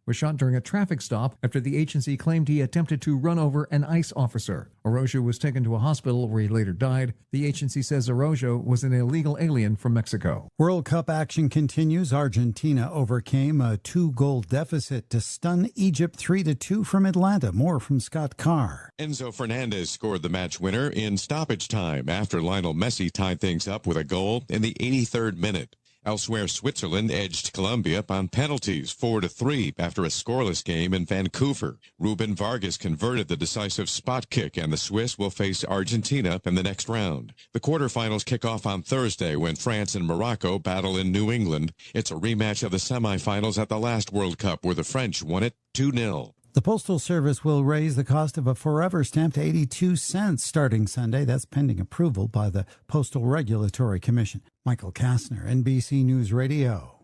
was shot during a traffic stop after the agency claimed he attempted to run over an ICE officer. Araujo was taken to a hospital where he later died. The agency says Araujo was an illegal alien from Mexico. World Cup action continues. Argentina overcame a 2-goal deficit to stun Egypt 3-2 from Atlanta. More from Scott Carr. Enzo Fernandez scored the match winner in stoppage time after Lionel Messi tied things up with a goal in the 83rd minute. Elsewhere, Switzerland edged Colombia on penalties 4-3 after a scoreless game in Vancouver. Ruben Vargas converted the decisive spot kick, and the Swiss will face Argentina in the next round. The quarterfinals kick off on Thursday when France and Morocco battle in New England. It's a rematch of the semifinals at the last World Cup where the French won it 2-0. The Postal Service will raise the cost of a forever stamp to 82 cents starting Sunday. That's pending approval by the Postal Regulatory Commission. Michael Kastner, NBC News Radio.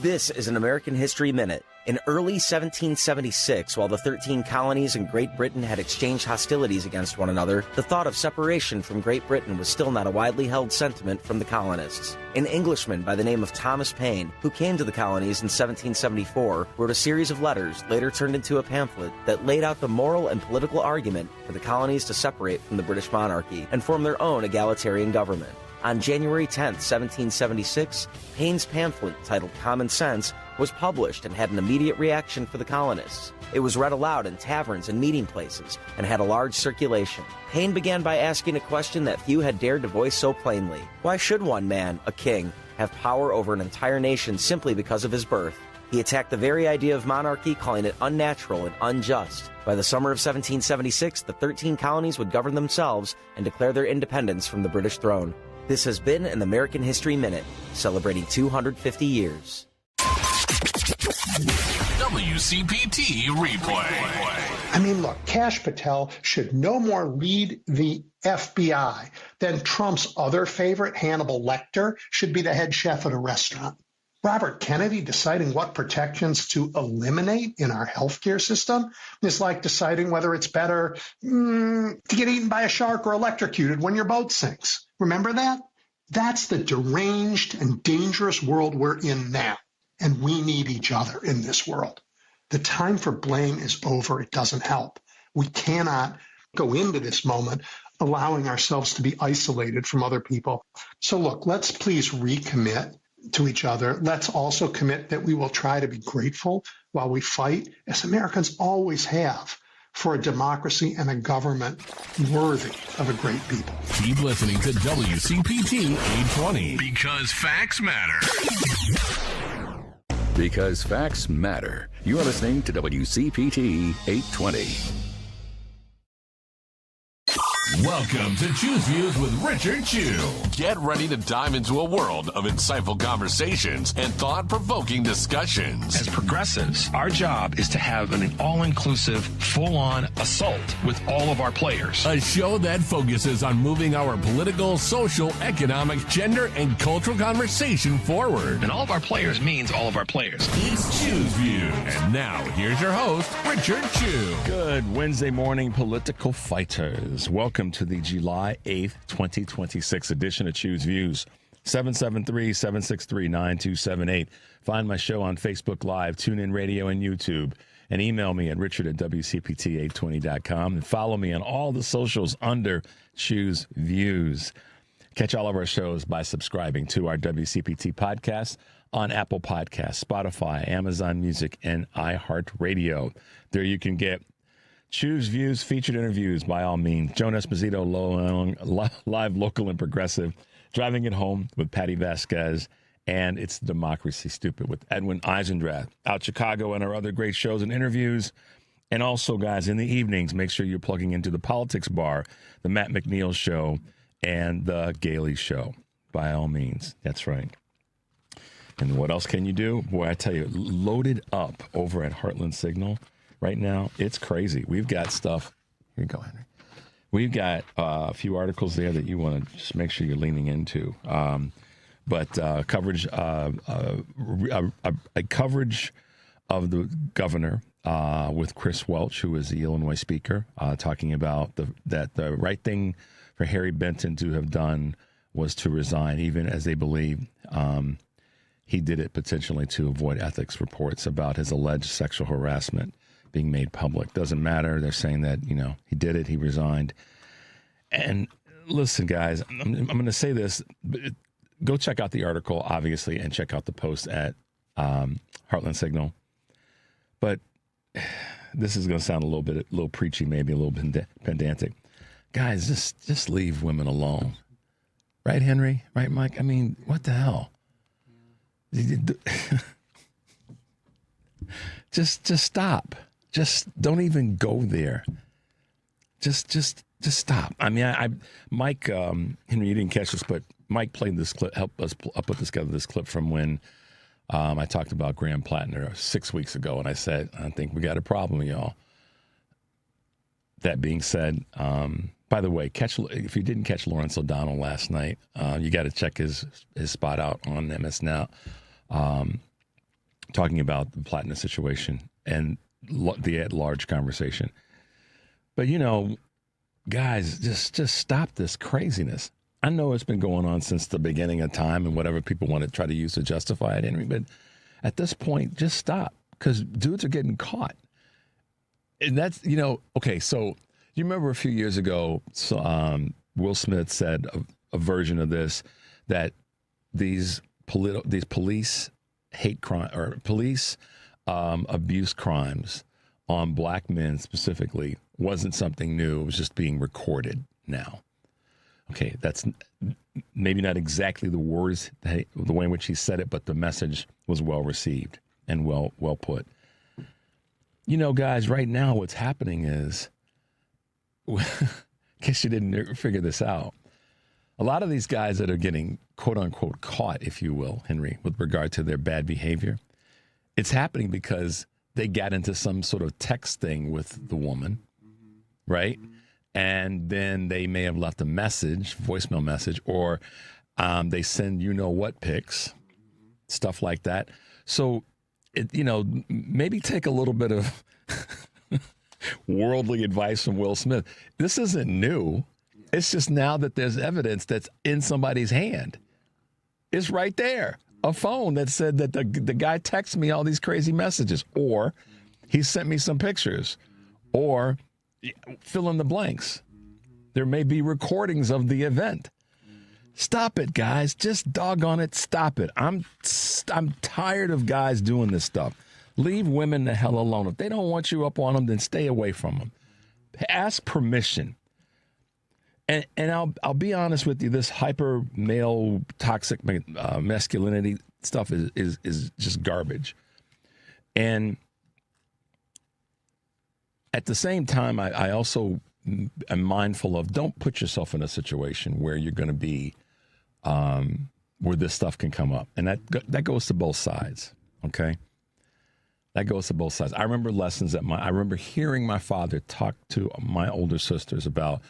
This is an American History Minute. In early 1776, while the 13 colonies in Great Britain had exchanged hostilities against one another, the thought of separation from Great Britain was still not a widely held sentiment from the colonists. An Englishman by the name of Thomas Paine, who came to the colonies in 1774, wrote a series of letters, later turned into a pamphlet, that laid out the moral and political argument for the colonies to separate from the British monarchy and form their own egalitarian government. On January 10, 1776, Paine's pamphlet, titled Common Sense, was published and had an immediate reaction for the colonists. It was read aloud in taverns and meeting places and had a large circulation. Paine began by asking a question that few had dared to voice so plainly. Why should one man, a king, have power over an entire nation simply because of his birth? He attacked the very idea of monarchy, calling it unnatural and unjust. By the summer of 1776, the 13 colonies would govern themselves and declare their independence from the British throne. This has been an American History Minute, celebrating 250 years. WCPT replay. I mean, look, Kash Patel should no more lead the FBI than Trump's other favorite, Hannibal Lecter, should be the head chef at a restaurant. Robert Kennedy deciding what protections to eliminate in our healthcare system is like deciding whether it's better to get eaten by a shark or electrocuted when your boat sinks. Remember that? That's the deranged and dangerous world we're in now, and we need each other in this world. The time for blame is over. It doesn't help. We cannot go into this moment allowing ourselves to be isolated from other people. So look, let's please recommit to each other. Let's also commit that we will try to be grateful while we fight, as Americans always have, for a democracy and a government worthy of a great people. Keep listening to WCPT 820. Because facts matter. Because facts matter. You are listening to WCPT 820. Welcome to Choose Views with Richard Chew. Get ready to dive into a world of insightful conversations and thought-provoking discussions. As progressives, our job is to have an all-inclusive, full-on assault with all of our players. A show that focuses on moving our political, social, economic, gender, and cultural conversation forward. And all of our players means all of our players. It's Choose Views. And now, here's your host, Richard Chew. Good Wednesday morning, political fighters. Welcome to the July 8th, 2026 edition of Choose Views. 773-763-9278. Find my show on Facebook Live, TuneIn Radio, and YouTube. And email me at richard@wcpt820.com. And follow me on all the socials under Choose Views. Catch all of our shows by subscribing to our WCPT podcast on Apple Podcasts, Spotify, Amazon Music, and iHeartRadio. There you can get Choose Views, featured interviews by all means. Joan Esposito, live, local, and progressive. Driving It Home with Patty Vasquez. And It's Democracy Stupid with Edwin Eisendrath. Out Chicago and our other great shows and interviews. And also, guys, in the evenings, make sure you're plugging into the Politics Bar, the Matt McNeil Show, and the Gailey Show. By all means. That's right. And what else can you do? Boy, I tell you, loaded up over at Heartland Signal. Right now, it's crazy. We've got stuff. Here you go, Henry. We've got a few articles there that you want to just make sure you're leaning into. But coverage, a coverage of the governor with Chris Welch, who is the Illinois speaker, talking about that the right thing for Harry Benton to have done was to resign, even as they believe he did it potentially to avoid ethics reports about his alleged sexual harassment being made public. Doesn't matter. They're saying that, he did it. He resigned. And listen, guys, I'm going to say this. Go check out the article, obviously, and check out the post at Heartland Signal. But this is going to sound a little preachy, maybe a little pedantic. Guys, just leave women alone. Right, Henry? Right, Mike? I mean, what the hell? Just stop. Just don't even go there. Just stop. I mean, Mike, Henry, you didn't catch this, but Mike played this clip, helped us put together this clip from when I talked about Graham Plattner 6 weeks ago, and I said, I think we got a problem, y'all. That being said, by the way, if you didn't catch Lawrence O'Donnell last night, you got to check his spot out on MS Now, talking about the Plattner situation and the at-large conversation. But, guys, just stop this craziness. I know it's been going on since the beginning of time and whatever people want to try to use to justify it, Henry, but at this point, just stop because dudes are getting caught. And that's, okay, so you remember a few years ago, Will Smith said a version of this, that these police hate crime or police abuse crimes on black men specifically wasn't something new. It was just being recorded now. Okay, that's maybe not exactly the words, the way in which he said it, but the message was well received and well put. Guys, right now what's happening is, in case you didn't figure this out, a lot of these guys that are getting quote-unquote caught, if you will, Henry, with regard to their bad behavior, it's happening because they got into some sort of text thing with the woman, right? And then they may have left a message, voicemail message, or they send you-know-what pics, stuff like that. So, maybe take a little bit of worldly advice from Will Smith. This isn't new. It's just now that there's evidence that's in somebody's hand. It's right there. A phone that said that the guy texted me all these crazy messages, or he sent me some pictures, or fill in the blanks. There may be recordings of the event. Stop it, guys. Just doggone it. Stop it. I'm tired of guys doing this stuff. Leave women the hell alone. If they don't want you up on them, then stay away from them. Ask permission. And I'll be honest with you. This hyper male toxic masculinity stuff is just garbage. And at the same time, I also am mindful of don't put yourself in a situation where you're going to be where this stuff can come up. And that goes to both sides, okay? That goes to both sides. I remember lessons I remember hearing my father talk to my older sisters about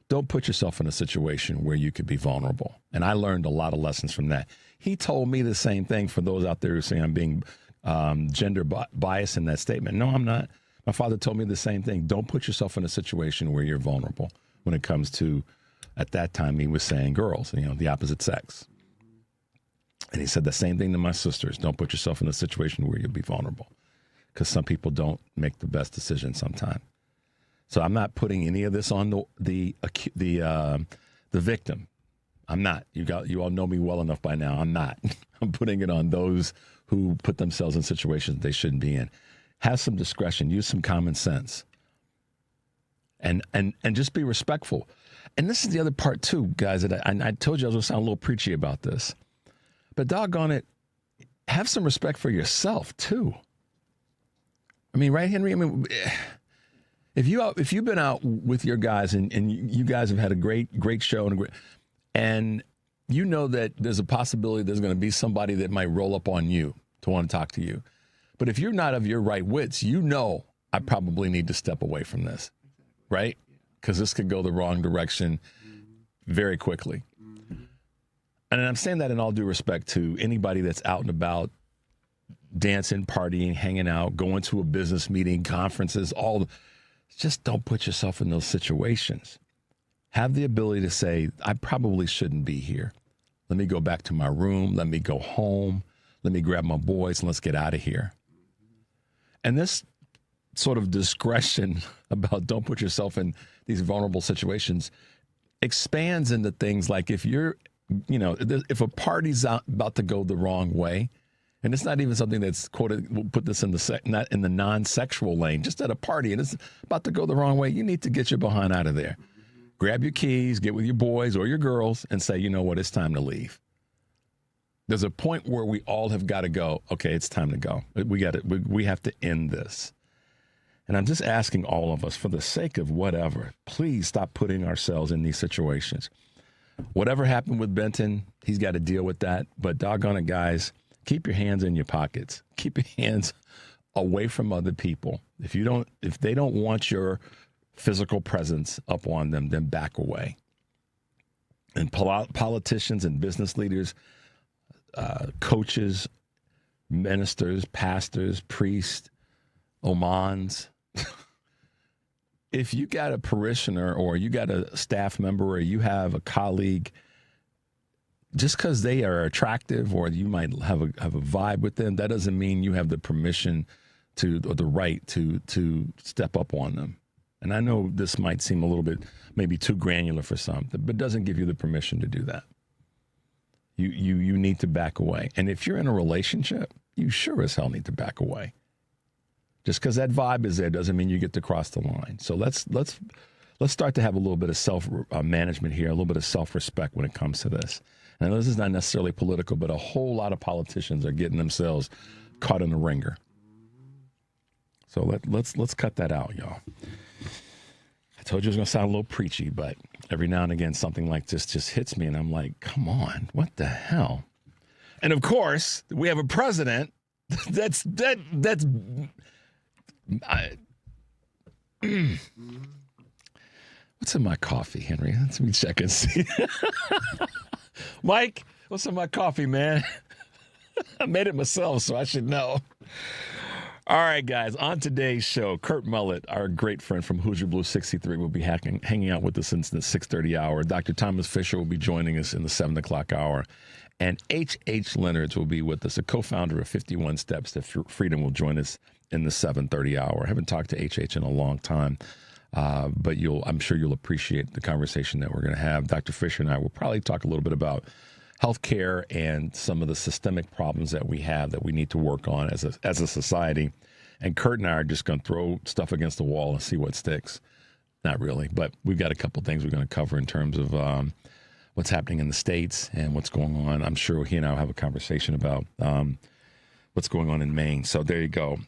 don't put yourself in a situation where you could be vulnerable. And I learned a lot of lessons from that. He told me the same thing for those out there who say I'm being gender biased in that statement. No, I'm not. My father told me the same thing. Don't put yourself in a situation where you're vulnerable when it comes to, at that time, he was saying girls, the opposite sex. And he said the same thing to my sisters. Don't put yourself in a situation where you'll be vulnerable because some people don't make the best decision sometimes. So I'm not putting any of this on the victim. I'm not. You all know me well enough by now. I'm not. I'm putting it on those who put themselves in situations they shouldn't be in. Have some discretion. Use some common sense. And just be respectful. And this is the other part too, guys. That I told you I was going to sound a little preachy about this, but doggone it, have some respect for yourself too. I mean, right, Henry? I mean, if you've been out with your guys and you guys have had a great show and you know that there's a possibility there's going to be somebody that might roll up on you to want to talk to you. But if you're not of your right wits, I probably need to step away from this, right? Because this could go the wrong direction very quickly. And I'm saying that in all due respect to anybody that's out and about, dancing, partying, hanging out, going to a business meeting, conferences, just don't put yourself in those situations. Have the ability to say, I probably shouldn't be here. Let me go back to my room. Let me go home. Let me grab my boys and let's get out of here. And this sort of discretion about don't put yourself in these vulnerable situations expands into things like if you're, if a party's about to go the wrong way, and it's not even something that's quoted, we'll put this in not in the non-sexual lane, just at a party, and it's about to go the wrong way, you need to get your behind out of there. Grab your keys, get with your boys or your girls, and say, you know what, it's time to leave. There's a point where we all have got to go, okay, it's time to go. We have to end this. And I'm just asking all of us, for the sake of whatever, please stop putting ourselves in these situations. Whatever happened with Benton, he's got to deal with that. But doggone it, guys, keep your hands in your pockets. Keep your hands away from other people. If they don't want your physical presence up on them, then back away. And politicians and business leaders, coaches, ministers, pastors, priests, omans. If you got a parishioner or you got a staff member or you have a colleague, just because they are attractive or you might have a vibe with them, that doesn't mean you have the permission or the right to step up on them. And I know this might seem a little bit maybe too granular for some, but it doesn't give you the permission to do that. You need to back away. And if you're in a relationship, you sure as hell need to back away. Just because that vibe is there doesn't mean you get to cross the line. So let's start to have a little bit of self-management here, a little bit of self-respect when it comes to this. And this is not necessarily political, but a whole lot of politicians are getting themselves caught in the ringer. So let's cut that out, y'all. I told you it was going to sound a little preachy, but every now and again something like this just hits me, and I'm like, come on, what the hell? And of course, we have a president that's what's in my coffee, Henry? Let me check and see. Mike, what's in my coffee, man? I made it myself, so I should know. All right, guys, on today's show, Kurt Mullett, our great friend from Hoosier Blue 63, will be hanging out with us in the 6:30 hour. Dr. Thomas Fisher will be joining us in the 7 o'clock hour. And H.H. Leonards will be with us, a co-founder of 51 Steps to Freedom, will join us in the 7:30 hour. I haven't talked to H.H. in a long time, but I'm sure you'll appreciate the conversation that we're going to have. Dr. Fisher and I will probably talk a little bit about healthcare and some of the systemic problems that we have that we need to work on as a society. And Kurt and I are just going to throw stuff against the wall and see what sticks. Not really, but we've got a couple things we're going to cover in terms of what's happening in the States and what's going on. I'm sure he and I will have a conversation about what's going on in Maine. So there you go.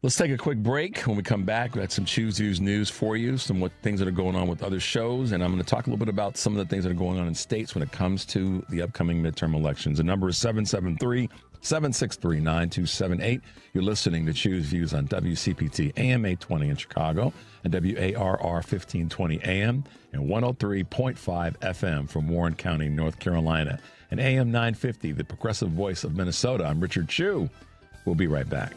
Let's take a quick break. When we come back, we got some Choose Views news for you, some things that are going on with other shows, and I'm going to talk a little bit about some of the things that are going on in states when it comes to the upcoming midterm elections. The number is 773-763-9278. You're listening to Choose Views on WCPT AM 820 in Chicago and WARR 1520 AM and 103.5 FM from Warren County, North Carolina, and AM 950, the progressive voice of Minnesota. I'm Richard Chu. We'll be right back.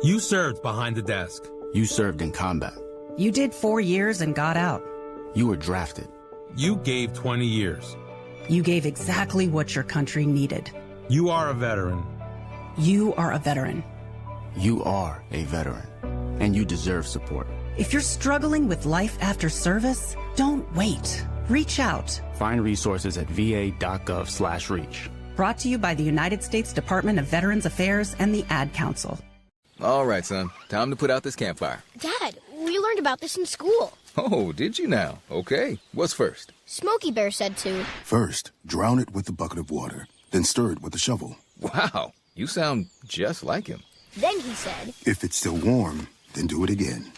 You served behind the desk. You served in combat. You did 4 years and got out. You were drafted. You gave 20 years. You gave exactly what your country needed. You are a veteran. You are a veteran. You are a veteran. And you deserve support. If you're struggling with life after service, don't wait. Reach out. Find resources at va.gov/reach. Brought to you by the United States Department of Veterans Affairs and the Ad Council. All right, son. Time to put out this campfire. Dad, we learned about this in school. Oh, did you now? Okay. What's first? Smokey Bear said to. First, drown it with a bucket of water, then stir it with a shovel. Wow, you sound just like him. Then he said, if it's still warm, then do it again.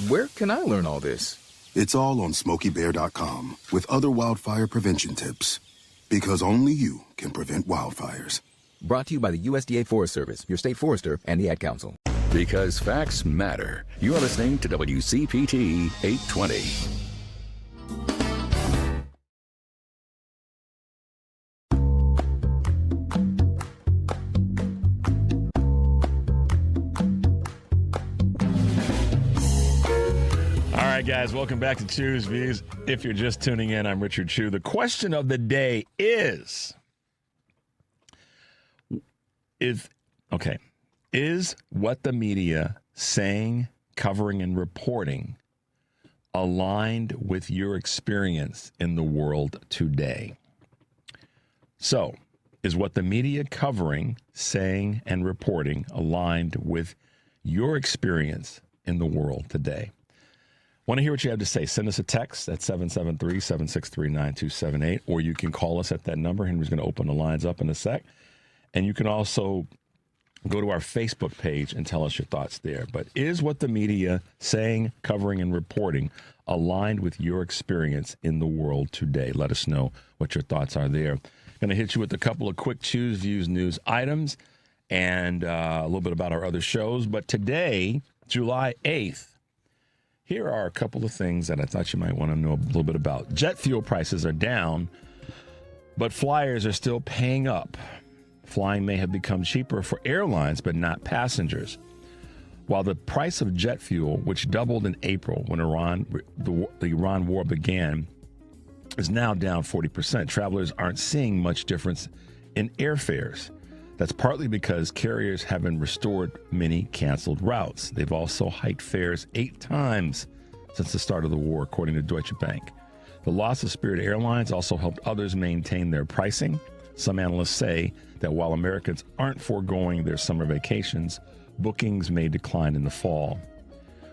Where can I learn all this? It's all on SmokeyBear.com with other wildfire prevention tips. Because only you can prevent wildfires. Brought to you by the USDA Forest Service, your state forester, and the Ad Council. Because facts matter. You are listening to WCPT 820. right, guys, welcome back to Chew's Views. If you're just tuning in, I'm Richard Chew. The question of the day is what the media saying, covering, and reporting aligned with your experience in the world today? So, is what the media covering, saying, and reporting aligned with your experience in the world today? Want to hear what you have to say? Send us a text at 773-763-9278, or you can call us at that number. Henry's going to open the lines up in a sec. And you can also go to our Facebook page and tell us your thoughts there. But is what the media saying, covering, and reporting aligned with your experience in the world today? Let us know what your thoughts are there. Going to hit you with a couple of quick Choose Views news items and a little bit about our other shows. But today, July 8th, here are a couple of things that I thought you might want to know a little bit about. Jet fuel prices are down, but flyers are still paying up. Flying may have become cheaper for airlines, but not passengers. While the price of jet fuel, which doubled in April when the Iran war began, is now down 40%, travelers aren't seeing much difference in airfares. That's partly because carriers haven't restored many canceled routes. They've also hiked fares 8 times since the start of the war, according to Deutsche Bank. The loss of Spirit Airlines also helped others maintain their pricing. Some analysts say that while Americans aren't foregoing their summer vacations, bookings may decline in the fall.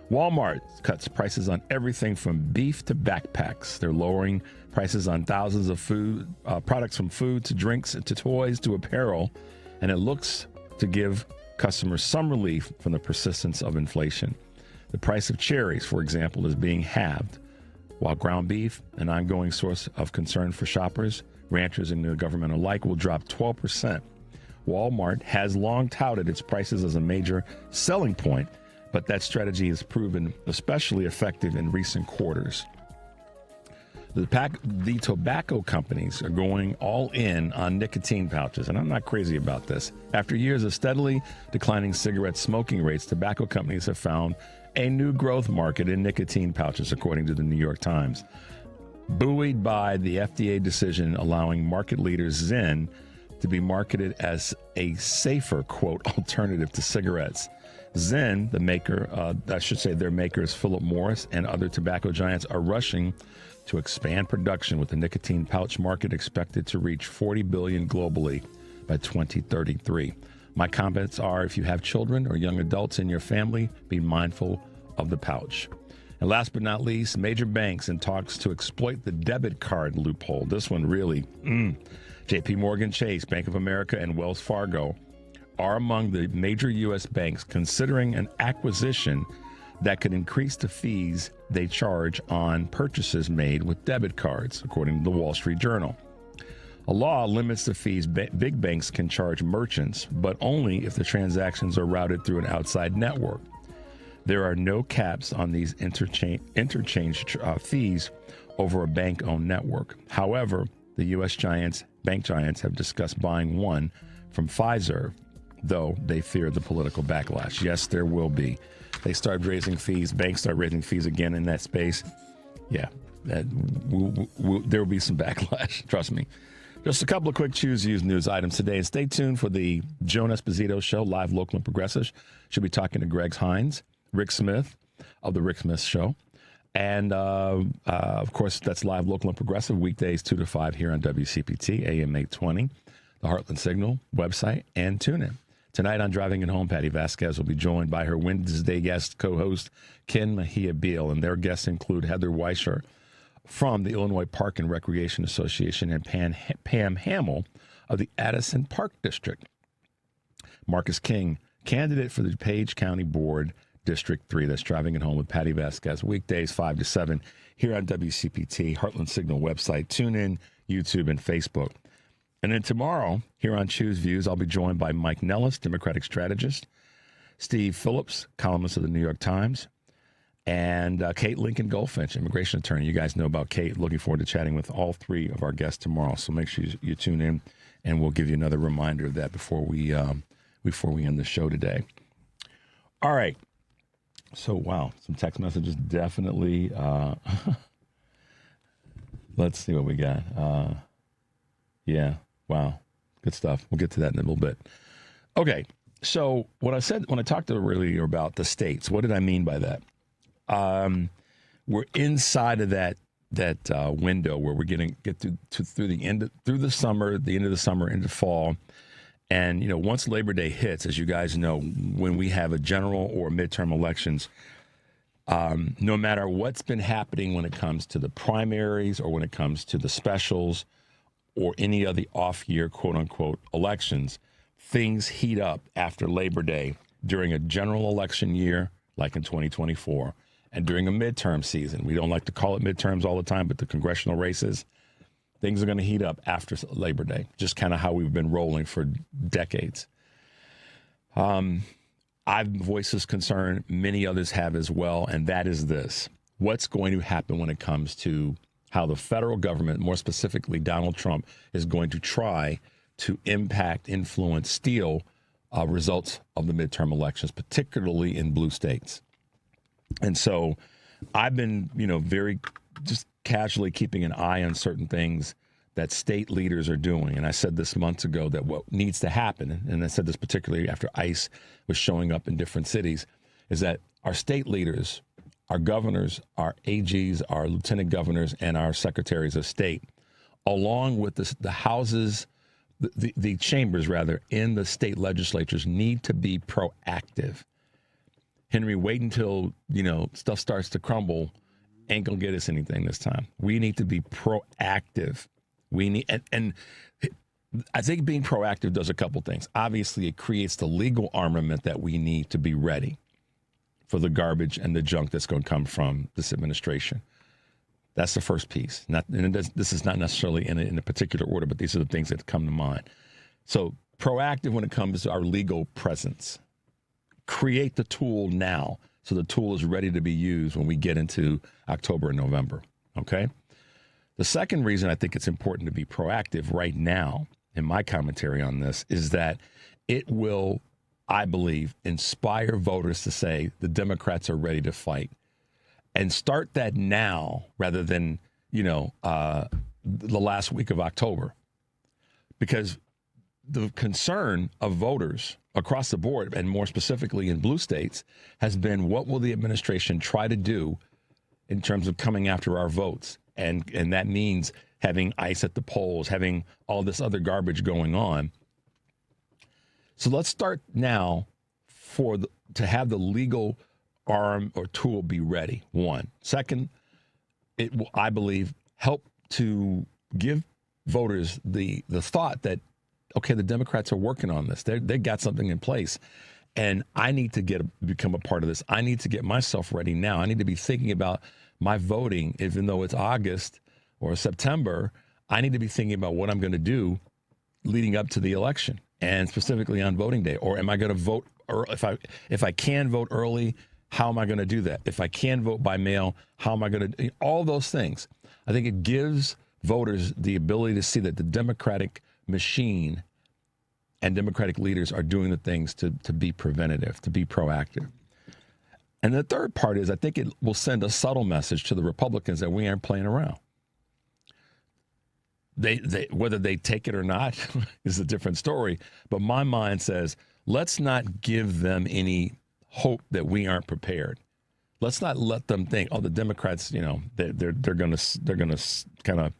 Walmart cuts prices on everything from beef to backpacks. They're lowering prices on thousands of food products, from food to drinks to toys to apparel, and it looks to give customers some relief from the persistence of inflation. The price of cherries, for example, is being halved, while ground beef, an ongoing source of concern for shoppers, ranchers, and the government alike, will drop 12%. Walmart has long touted its prices as a major selling point, but that strategy has proven especially effective in recent quarters. The tobacco companies are going all in on nicotine pouches, and I'm not crazy about this. After years of steadily declining cigarette smoking rates, tobacco companies have found a new growth market in nicotine pouches, according to the New York Times. Buoyed by the FDA decision allowing market leaders Zyn to be marketed as a safer, quote, alternative to cigarettes. Zyn, the maker, their makers Philip Morris and other tobacco giants, are rushing to expand production, with the nicotine pouch market expected to reach $40 billion globally by 2033. My comments are, if you have children or young adults in your family, be mindful of the pouch. And last but not least, major banks in talks to exploit the debit card loophole. This one really, JP Morgan Chase, Bank of America, and Wells Fargo are among the major U.S. banks considering an acquisition that could increase the fees they charge on purchases made with debit cards, according to the Wall Street Journal. A law limits the fees big banks can charge merchants, but only if the transactions are routed through an outside network. There are no caps on these interchange fees over a bank-owned network. However, the U.S. bank giants have discussed buying one from Pfizer, though they fear the political backlash. Yes, there will be. They start raising fees, banks start raising fees again in that space. Yeah, there will be some backlash, trust me. Just a couple of quick Choose Views news items today. And stay tuned for the Joan Esposito Show, live, local, and progressive. She'll be talking to Greg Hines, Rick Smith of the Rick Smith Show. And, of course, that's live, local, and progressive, weekdays 2 to 5 here on WCPT, AM 820, the Heartland Signal website, and TuneIn. Tonight on Driving It Home, Patty Vasquez will be joined by her Wednesday guest co-host, Ken Mejia Beal, and their guests include Heather Weischer from the Illinois Park and Recreation Association and Pam Hamill of the Addison Park District. Marcus King, candidate for the Page County Board, District 3. That's Driving It Home with Patty Vasquez, weekdays 5 to 7 here on WCPT, Heartland Signal website, TuneIn, YouTube, and Facebook. And then tomorrow, here on Choose Views, I'll be joined by Mike Nellis, Democratic strategist, Steve Phillips, columnist of the New York Times, and Kate Lincoln Goldfinch, immigration attorney. You guys know about Kate. Looking forward to chatting with all 3 of our guests tomorrow. So make sure you tune in, and we'll give you another reminder of that before we end the show today. All right. So, wow, some text messages definitely. Let's see what we got. Yeah, wow, good stuff. We'll get to that in a little bit. Okay, so what I said when I talked earlier about the states, what did I mean by that? We're inside of that window where we're get through the summer, the end of the summer into fall. And, once Labor Day hits, as you guys know, when we have a general or midterm elections, no matter what's been happening when it comes to the primaries or when it comes to the specials or any of the off-year, quote-unquote, elections, things heat up after Labor Day during a general election year, like in 2024, and during a midterm season. We don't like to call it midterms all the time, but the congressional races, things are going to heat up after Labor Day, just kind of how we've been rolling for decades. I've voiced this concern. Many others have as well, and that is this. What's going to happen when it comes to how the federal government, more specifically Donald Trump, is going to try to impact, influence, steal results of the midterm elections, particularly in blue states. And so I've been, very just casually keeping an eye on certain things that state leaders are doing. And I said this months ago that what needs to happen, and I said this particularly after ICE was showing up in different cities, is that our state leaders, our governors, our AGs, our lieutenant governors, and our secretaries of state, along with the houses, the chambers, rather, in the state legislatures need to be proactive. Henry, wait until, stuff starts to crumble. Ain't going to get us anything this time. We need to be proactive. We need, and I think being proactive does a couple things. Obviously, it creates the legal armament that we need to be ready for the garbage and the junk that's going to come from this administration. That's the first piece. This is not necessarily in a particular order, but these are the things that come to mind. So proactive when it comes to our legal presence. Create the tool now so the tool is ready to be used when we get into October and November, okay? The second reason I think it's important to be proactive right now, in my commentary on this, is that it will, I believe, inspire voters to say the Democrats are ready to fight. And start that now rather than, the last week of October. Because the concern of voters across the board, and more specifically in blue states, has been what will the administration try to do in terms of coming after our votes? And that means having ICE at the polls, having all this other garbage going on. So let's start now to have the legal arm or tool be ready, one. Second, it will, I believe, help to give voters the thought that, okay, the Democrats are working on this. They got something in place, and I need to become a part of this. I need to get myself ready now. I need to be thinking about my voting, even though it's August or September. I need to be thinking about what I'm going to do leading up to the election, and specifically on voting day. Or am I going to vote, or if I can vote early, how am I going to do that? If I can vote by mail, how am I going to? All those things. I think it gives voters the ability to see that the Democratic machine and Democratic leaders are doing the things to be preventative, to be proactive. And the third part is I think it will send a subtle message to the Republicans that we aren't playing around. They whether they take it or not is a different story. But my mind says, let's not give them any hope that we aren't prepared. Let's not let them think, oh, the Democrats, they're going to kind of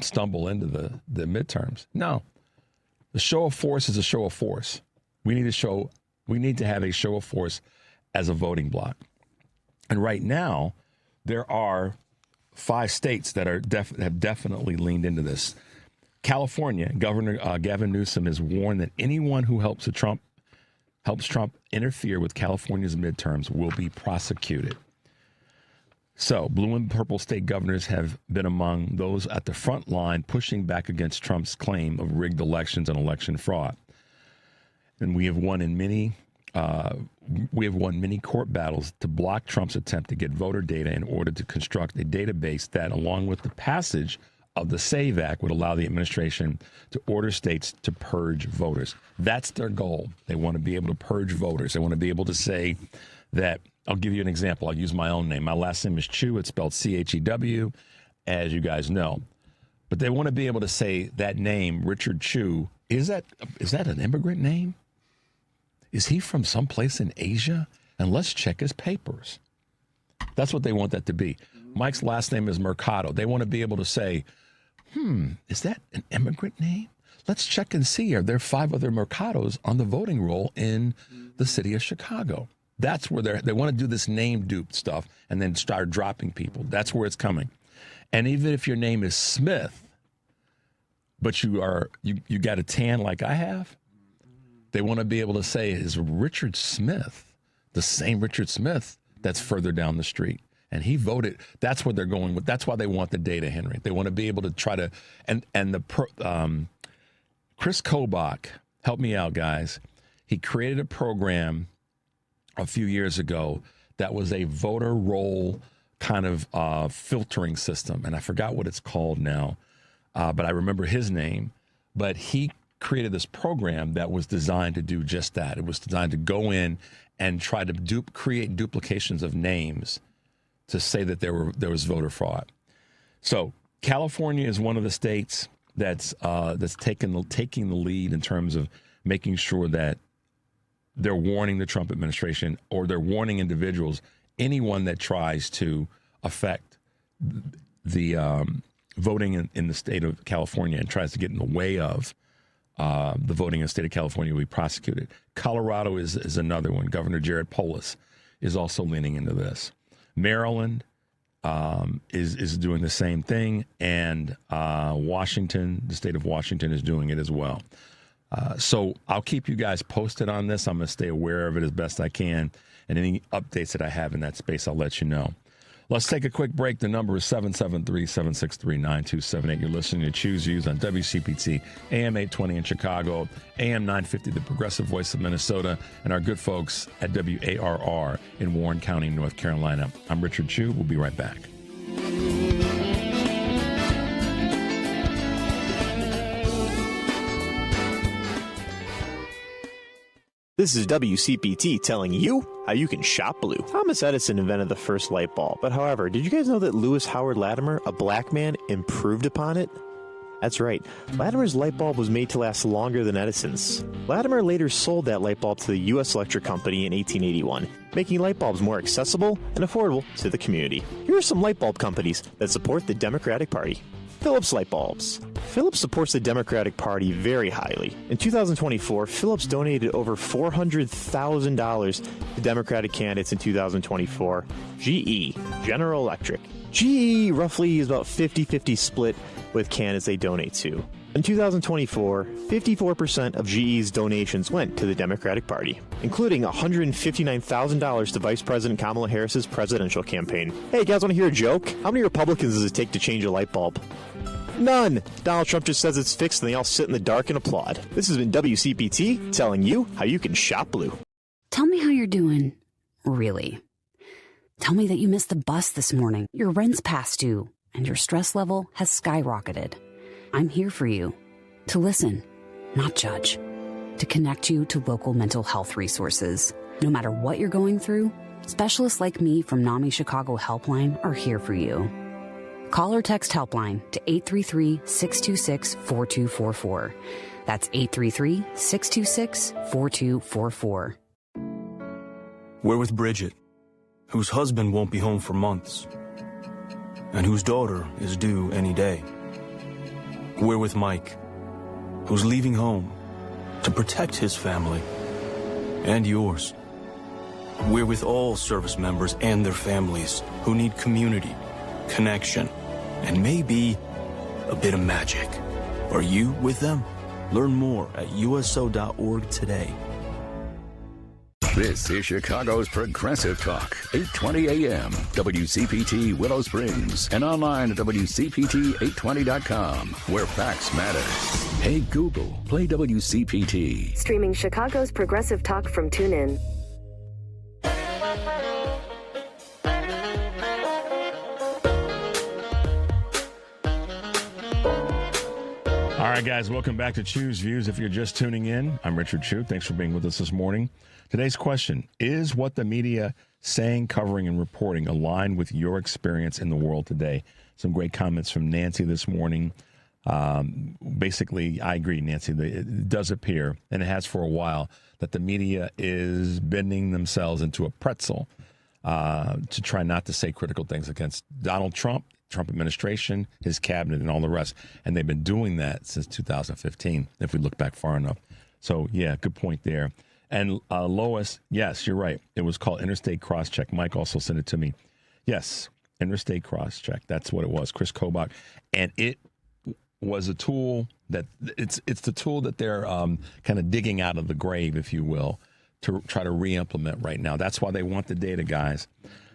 stumble into the midterms. No, the show of force is a show of force. We need to have a show of force as a voting bloc. And right now, there are 5 states that have definitely leaned into this. California, Governor Gavin Newsom has warned that anyone who helps Trump interfere with California's midterms will be prosecuted. So blue and purple state governors have been among those at the front line pushing back against Trump's claim of rigged elections and election fraud. And we have won many court battles to block Trump's attempt to get voter data in order to construct a database that, along with the passage of the SAVE Act, would allow the administration to order states to purge voters. That's their goal. They want to be able to purge voters. They want to be able to say that, I'll give you an example. I'll use my own name. My last name is Chew. It's spelled C-H-E-W, as you guys know. But they want to be able to say that name, Richard Chew. Is that an immigrant name? Is he from someplace in Asia? And let's check his papers. That's what they want that to be. Mike's last name is Mercado. They want to be able to say, is that an immigrant name? Let's check and see. Are there 5 other Mercados on the voting roll in the city of Chicago? That's where they want to do this name dupe stuff and then start dropping people. That's where it's coming. And even if your name is Smith, but you got a tan like I have, they want to be able to say, is Richard Smith the same Richard Smith that's further down the street? And he voted. That's what they're going with. That's why they want the data, Henry. They want to be able to try to, Chris Kobach, help me out, guys. He created a program a few years ago that was a voter roll kind of filtering system. And I forgot what it's called now, but I remember his name. But he created this program that was designed to do just that. It was designed to go in and try to create duplications of names to say that there was voter fraud. So California is one of the states that's taking the lead in terms of making sure that they're warning the Trump administration, or they're warning individuals, anyone that tries to affect the voting in the state of California and tries to get in the way of the voting in the state of California will be prosecuted. Colorado is another one. Governor Jared Polis is also leaning into this. Maryland is doing the same thing, and Washington, the state of Washington, is doing it as well. So I'll keep you guys posted on this. I'm going to stay aware of it as best I can, and any updates that I have in that space, I'll let you know. Let's take a quick break. The number is 773-763-9278. You're listening to Choose Views on WCPT, AM 820 in Chicago, AM 950, the progressive voice of Minnesota, and our good folks at WARR in Warren County, North Carolina. I'm Richard Chew. We'll be right back. This is WCPT telling you how you can shop blue. Thomas Edison invented the first light bulb, but however, did you guys know that Lewis Howard Latimer, a black man, improved upon it? That's right. Latimer's light bulb was made to last longer than Edison's. Latimer later sold that light bulb to the U.S. Electric Company in 1881, making light bulbs more accessible and affordable to the community. Here are some light bulb companies that support the Democratic Party. Philips Light Bulbs. Philips supports the Democratic Party very highly. In 2024, Philips donated over $400,000 to Democratic candidates in 2024. GE, General Electric. GE roughly is about 50-50 split with candidates they donate to. In 2024, 54% of GE's donations went to the Democratic Party, including $159,000 to Vice President Kamala Harris's presidential campaign. Hey, guys, want to hear a joke? How many Republicans does it take to change a light bulb? None! Donald Trump just says it's fixed and they all sit in the dark and applaud. This has been WCPT telling you how you can shop blue. Tell me how you're doing, really. Tell me that you missed the bus this morning, your rent's past due, and your stress level has skyrocketed. I'm here for you, to listen, not judge, to connect you to local mental health resources. No matter what you're going through, specialists like me from NAMI Chicago Helpline are here for you. Call or text Helpline to 833-626-4244. That's 833-626-4244. We're with Bridget, whose husband won't be home for months, and whose daughter is due any day. We're with Mike, who's leaving home to protect his family and yours. We're with all service members and their families who need community, connection, and maybe a bit of magic. Are you with them? Learn more at uso.org today. This is Chicago's Progressive Talk, 820 AM, WCPT Willow Springs, and online at WCPT820.com, where facts matter. Hey Google, play WCPT. Streaming Chicago's Progressive Talk from TuneIn. All right, guys, welcome back to Choose Views. If you're just tuning in, I'm Richard Chu. Thanks for being with us this morning. Today's question, is what the media saying, covering, and reporting aligned with your experience in the world today? Some great comments from Nancy this morning. Basically, I agree, Nancy. It does appear, and it has for a while, that the media is bending themselves into a pretzel to try not to say critical things against Donald Trump administration, his cabinet, and all the rest. And they've been doing that since 2015, if we look back far enough. So, yeah, good point there. And Lois, yes, you're right. It was called Interstate Crosscheck. Mike also sent it to me. Yes, Interstate Crosscheck. That's what it was, Chris Kobach. And it was a tool that it's the tool that they're kind of digging out of the grave, if you will, to try to re-implement right now. That's why they want the data, guys.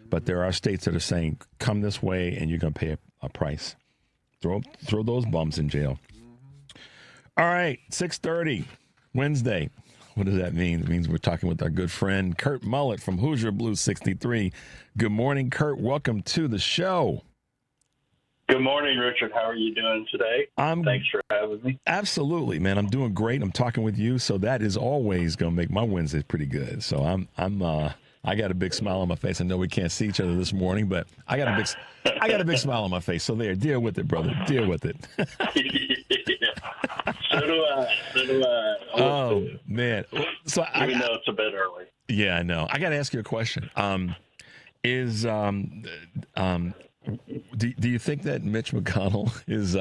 But there are states that are saying, come this way and you're going to pay a price. Throw those bums in jail. All right, 6:30, Wednesday. What does that mean? It means we're talking with our good friend, Kurt Mullett from Hoosier Blue 63. Good morning, Kurt. Welcome to the show. Good morning, Richard. How are you doing today? Thanks for having me. Absolutely, man. I'm doing great. I'm talking with you, so that is always going to make my Wednesdays pretty good. So I got a big smile on my face. I know we can't see each other this morning, but I got a big smile on my face. So there, deal with it, brother. Deal with it. So do I. Oh man. So even though it's a bit early. Yeah, I know. I got to ask you a question. Do you think that Mitch McConnell is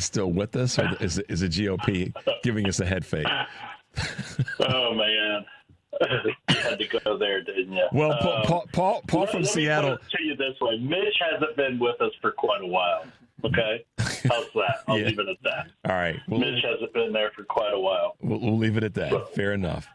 still with us, or is the GOP giving us a head fake? Oh man. You had to go there, didn't you? Well, Paul from Seattle. Let me put it to you this way: Mitch hasn't been with us for quite a while. Okay, how's that? I'll leave it at that. All right. Mitch hasn't been there for quite a while. We'll leave it at that. Fair enough.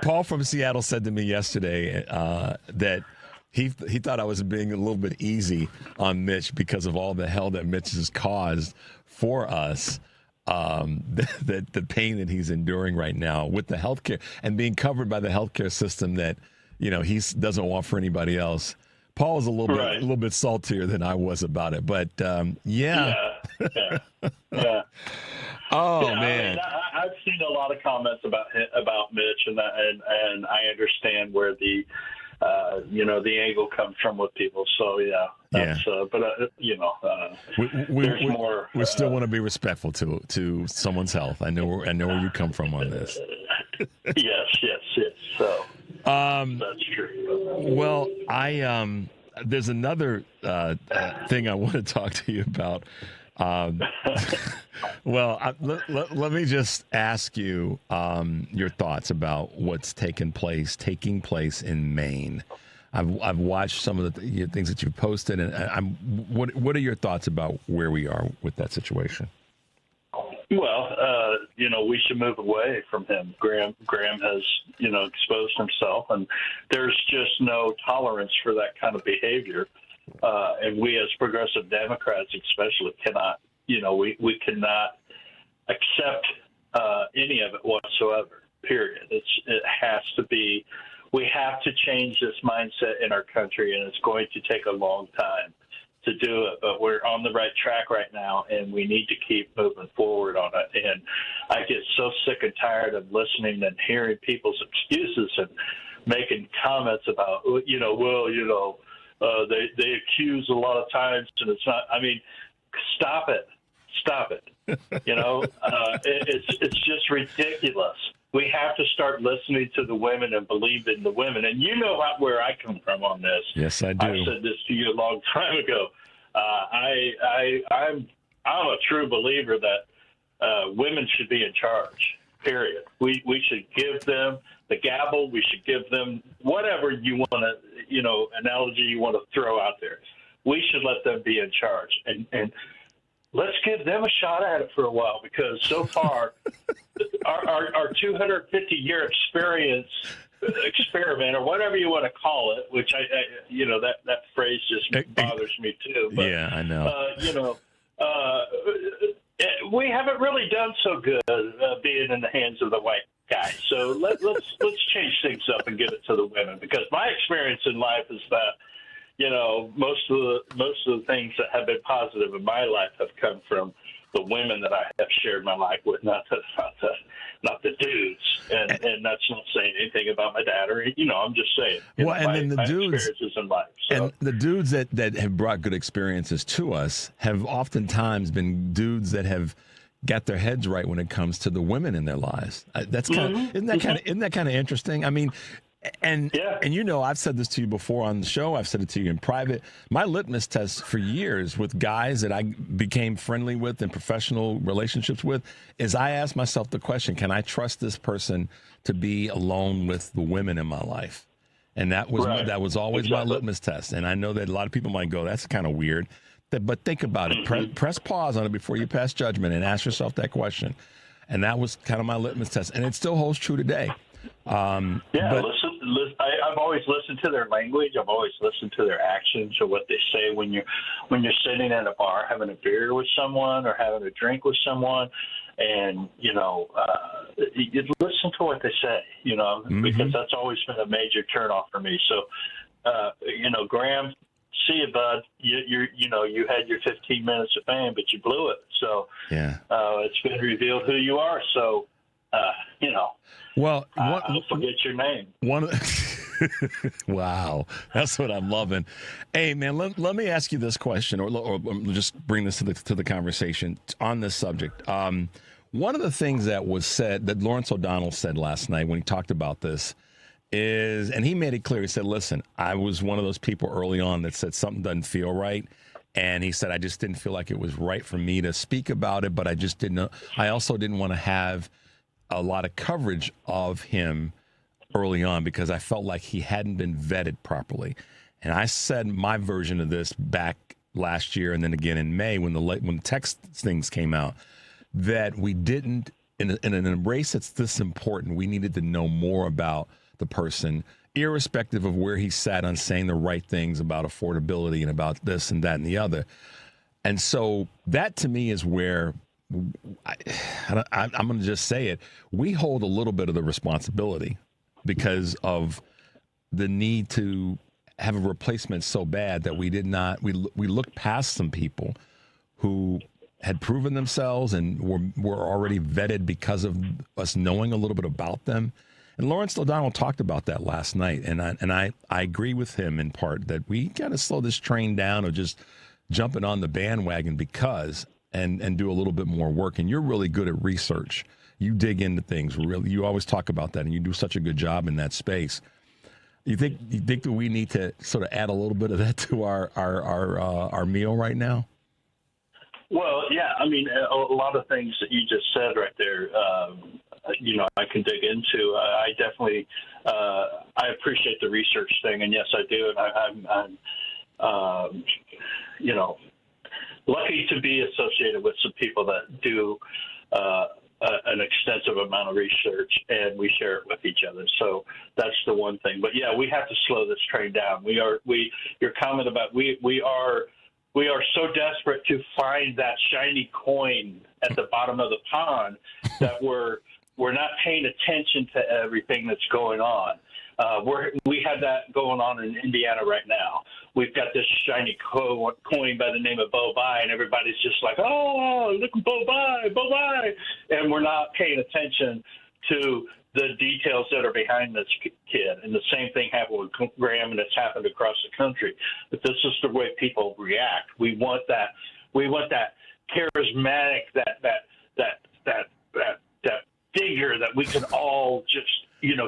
Paul from Seattle said to me yesterday that he thought I was being a little bit easy on Mitch because of all the hell that Mitch has caused for us. The pain that he's enduring right now with the healthcare and being covered by the healthcare system that he doesn't want for anybody else. Paul is a little bit saltier than I was about it, but yeah. Oh yeah, man, I've seen a lot of comments about Mitch, and I understand where the the angle comes from with people. So that's there's more. We still want to be respectful to someone's health. I know where you come from on this. Yes. So that's true. Well, there's another thing I want to talk to you about. Let me just ask you your thoughts about what's taking place in Maine. I've watched some of the things that you've posted, and what are your thoughts about where we are with that situation? Well, we should move away from him. Graham has, exposed himself, and there's just no tolerance for that kind of behavior. And we as progressive Democrats especially cannot, we cannot accept any of it whatsoever, period. It has to be, we have to change this mindset in our country, and it's going to take a long time to do it, but we're on the right track right now, and we need to keep moving forward on it. And I get so sick and tired of listening and hearing people's excuses and making comments about, they accuse a lot of times, and it's not. I mean, stop it. It's just ridiculous. We have to start listening to the women and believe in the women. And you know where I come from on this. Yes, I do. I said this to you a long time ago. I'm a true believer that women should be in charge. Period. We should give them the gavel. We should give them whatever you want to, analogy you want to throw out there. We should let them be in charge, and let's give them a shot at it for a while, because so far our 250-year experiment, or whatever you want to call it, which that phrase just bothers me too. But, yeah, I know. We haven't really done so good being in the hands of the white guy. So let's change things up and give it to the women, because my experience in life is that most of the things that have been positive in my life have come from the women that I have shared my life with, not the dudes. And that's not saying anything about my dad or, I'm just saying. My experiences in life. So. And the dudes that have brought good experiences to us have oftentimes been dudes that have got their heads right when it comes to the women in their lives. That's kind of isn't that kind of interesting? I mean, and I've said this to you before on the show. I've said it to you in private. My litmus test for years with guys that I became friendly with and professional relationships with is I ask myself the question: can I trust this person to be alone with the women in my life? And that was always my litmus test. And I know that a lot of people might go, "That's kind of weird." But think about it. Press pause on it before you pass judgment and ask yourself that question. And that was kind of my litmus test. And it still holds true today. Listen, I've always listened to their language. I've always listened to their actions or what they say when you're sitting at a bar having a beer with someone or having a drink with someone. And, you listen to what they say, because that's always been a major turnoff for me. So, Graham, see you, bud. You had your 15 minutes of fame, but you blew it. So it's been revealed who you are. So, Well, I'll forget your name. Wow, that's what I'm loving. Hey, man, let me ask you this question, or just bring this to the conversation on this subject. One of the things that was said, that Lawrence O'Donnell said last night when he talked about this, is, and he made it clear, he said, listen, I was one of those people early on that said something doesn't feel right. And he said, I just didn't feel like it was right for me to speak about it, but I just didn't know. I also didn't want to have a lot of coverage of him early on because I felt like he hadn't been vetted properly. And I said my version of this back last year and then again in May when the text things came out, that we didn't, in an embrace that's this important, we needed to know more about the person, irrespective of where he sat on saying the right things about affordability and about this and that and the other. And so that to me is where I'm going to just say it. We hold a little bit of the responsibility because of the need to have a replacement so bad that we looked past some people who had proven themselves and were already vetted because of us knowing a little bit about them. And Lawrence O'Donnell talked about that last night, and I agree with him in part that we got to slow this train down of just jumping on the bandwagon and do a little bit more work. And you're really good at research. You dig into things. Really, you always talk about that, and you do such a good job in that space. You think that we need to sort of add a little bit of that to our meal right now? Well, yeah. I mean, a lot of things that you just said right there. I can dig into. I definitely, I appreciate the research thing, and yes, I do. And I'm lucky to be associated with some people that do an extensive amount of research, and we share it with each other. So that's the one thing. But yeah, we have to slow this train down. Your comment about we are so desperate to find that shiny coin at the bottom of the pond that we're not paying attention to everything that's going on. We have that going on in Indiana right now. We've got this shiny coin by the name of Bo Bye, and everybody's just like, oh, look at Bo Bye. And we're not paying attention to the details that are behind this kid. And the same thing happened with Graham, and it's happened across the country. But this is the way people react. We want that charismatic, that figure that we can all just,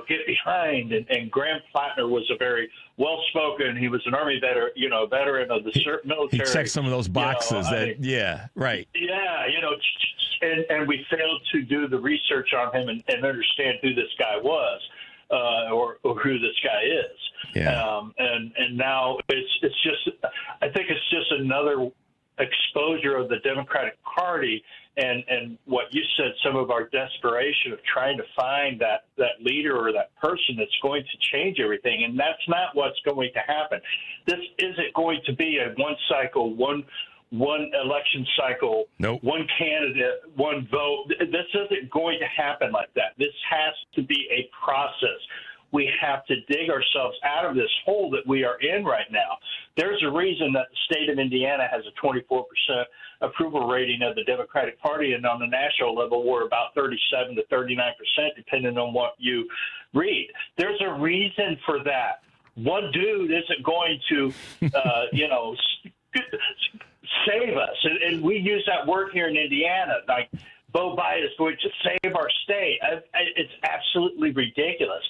get behind. And Graham Plattner was a very well-spoken. He was an Army veteran of the military. He checked some of those boxes. Yeah, right. Yeah, and we failed to do the research on him and understand who this guy was, or who this guy is. Yeah. And now it's just, I think it's just another exposure of the Democratic Party and what you said, some of our desperation of trying to find that leader or that person that's going to change everything. And that's not what's going to happen. This isn't going to be a one cycle, one election cycle, nope. One candidate, one vote. This isn't going to happen like that. This has to be a process. we have to dig ourselves out of this hole that we are in right now. There's a reason that the state of Indiana has a 24% approval rating of the Democratic Party, and on the national level, we're about 37 to 39%, depending on what you read. There's a reason for that. One dude isn't going to, save us. And we use that word here in Indiana, like Bo Biden is going to save our state. It's absolutely ridiculous.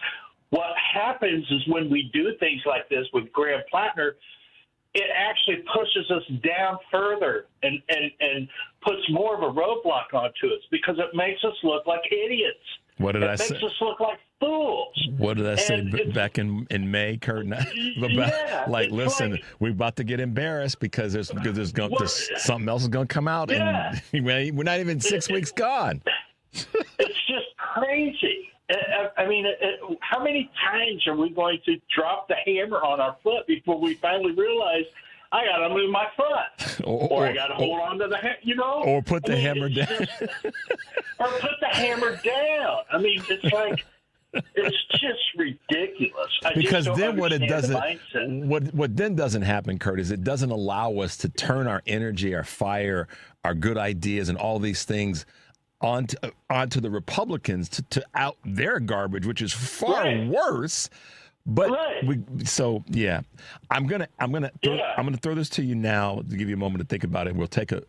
What happens is when we do things like this with Graham Plattner, it actually pushes us down further and puts more of a roadblock onto us because it makes us look like idiots. What did I say? It makes us look like fools. What did I say back in May, Kurt? Listen, we're about to get embarrassed because there's something else is going to come out, and we're not even 6 weeks gone. It's just crazy. I mean, how many times are we going to drop the hammer on our foot before we finally realize I got to move my foot, or I got to hold on to the or put the hammer down, or put the hammer down. I mean, it's like it's just ridiculous. Because then what it doesn't, what then doesn't happen, Kurt, is it doesn't allow us to turn our energy, our fire, our good ideas, and all these things onto the Republicans to out their garbage, which is far worse. But I'm gonna throw this to you now to give you a moment to think about it. We'll take a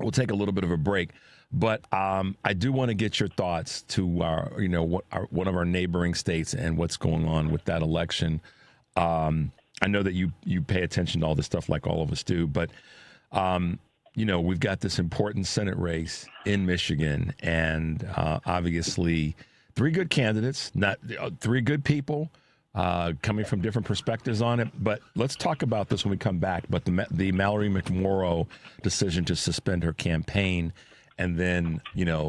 little bit of a break, but I do want to get your thoughts to one of our neighboring states and what's going on with that election. I know that you pay attention to all this stuff like all of us do, but we've got this important Senate race in Michigan, and obviously 3 good candidates, not 3 good people coming from different perspectives on it. But let's talk about this when we come back. But the Mallory McMorrow decision to suspend her campaign, and then,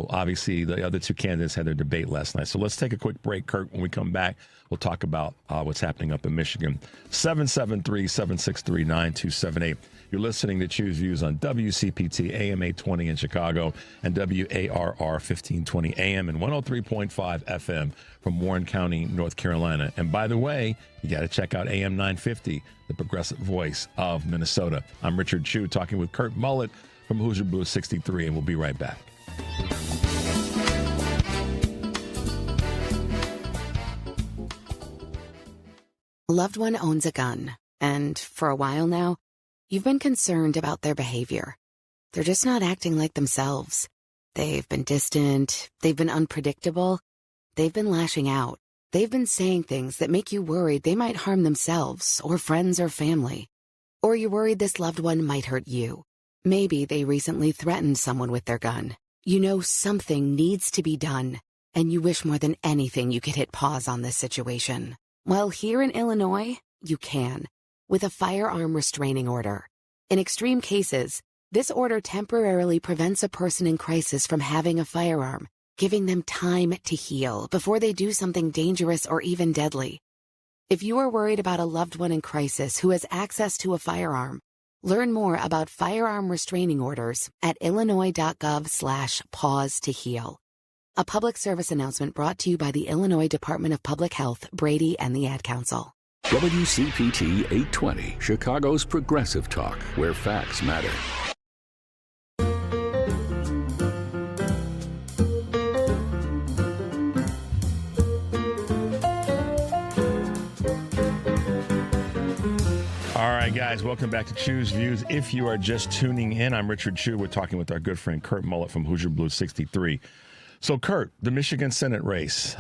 obviously the other 2 candidates had their debate last night. So let's take a quick break, Kurt. When we come back, we'll talk about what's happening up in Michigan. 773-763-9278. You're listening to Choose Views on WCPT AM 820 in Chicago and WARR 1520 AM and 103.5 FM from Warren County, North Carolina. And by the way, you got to check out AM 950, the progressive voice of Minnesota. I'm Richard Chu talking with Kurt Mullett from Hoosier Blue 63, and we'll be right back. A loved one owns a gun, and for a while now, you've been concerned about their behavior. They're just not acting like themselves. They've been distant, they've been unpredictable, they've been lashing out. They've been saying things that make you worried they might harm themselves or friends or family. Or you're worried this loved one might hurt you. Maybe they recently threatened someone with their gun. You know something needs to be done, and you wish more than anything you could hit pause on this situation. Well, here in Illinois, you can, with a firearm restraining order. In extreme cases, this order temporarily prevents a person in crisis from having a firearm, giving them time to heal before they do something dangerous or even deadly. If you are worried about a loved one in crisis who has access to a firearm, learn more about firearm restraining orders at illinois.gov/pause to heal. A public service announcement brought to you by the Illinois Department of Public Health, Brady, and the Ad Council. WCPT 820, Chicago's progressive talk, where facts matter. All right, guys, welcome back to Choose Views. If you are just tuning in, I'm Richard Chu. We're talking with our good friend Kurt Mullett from Hoosier Blue 63. So, Kurt, the Michigan Senate race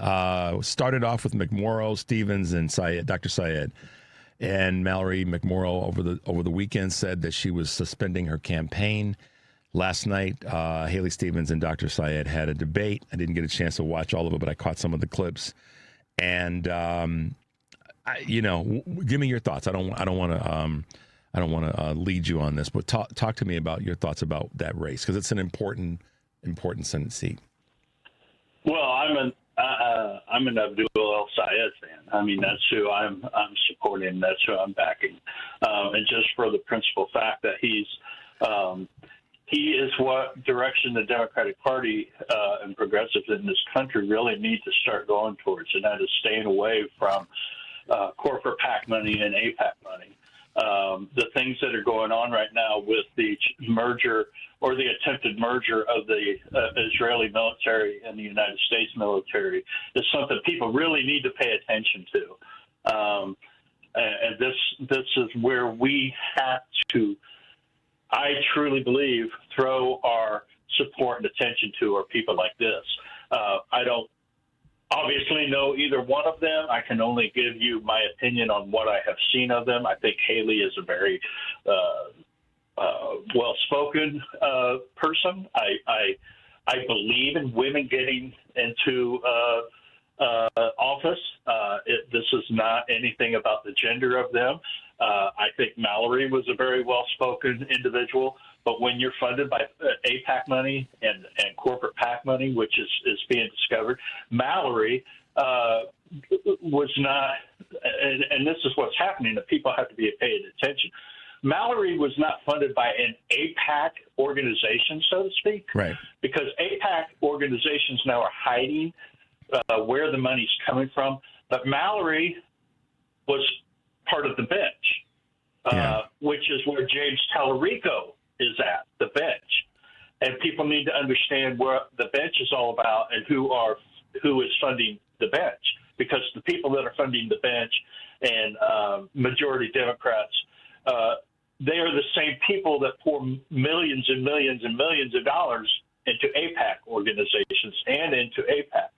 started off with McMorrow, Stevens, and Dr. Syed. And Mallory McMorrow over the weekend said that she was suspending her campaign. Last night, Haley Stevens and Dr. Syed had a debate. I didn't get a chance to watch all of it, but I caught some of the clips. And give me your thoughts. I don't want to lead you on this, but talk to me about your thoughts about that race, because it's an important Senate seat. Well, I'm an Abdul El Sayed fan. I mean, that's who I'm supporting. That's who I'm backing, and just for the principal fact that he's he is what direction the Democratic Party and progressives in this country really need to start going towards, and that is staying away from corporate PAC money and APAC money. The things that are going on right now with the merger or the attempted merger of the Israeli military and the United States military is something people really need to pay attention to. And this is where we have to, I truly believe, throw our support and attention to are people like this. I don't obviously know either one of them. I can only give you my opinion on what I have seen of them. I think Haley is a very well-spoken person. I believe in women getting into office. This is not anything about the gender of them. I think Mallory was a very well-spoken individual, but when you're funded by APAC money and corporate PAC money, which is being discovered, Mallory was not, and this is what's happening, that people have to be paying attention. Mallory was not funded by an APAC organization, so to speak, right? Because APAC organizations now are hiding where the money's coming from. But Mallory was part of the bench, which is where James Tallarico is at, the bench. And people need to understand what the bench is all about and who is funding the bench. Because the people that are funding the bench and majority Democrats, they are the same people that pour millions and millions and millions of dollars into APAC organizations and into APAC.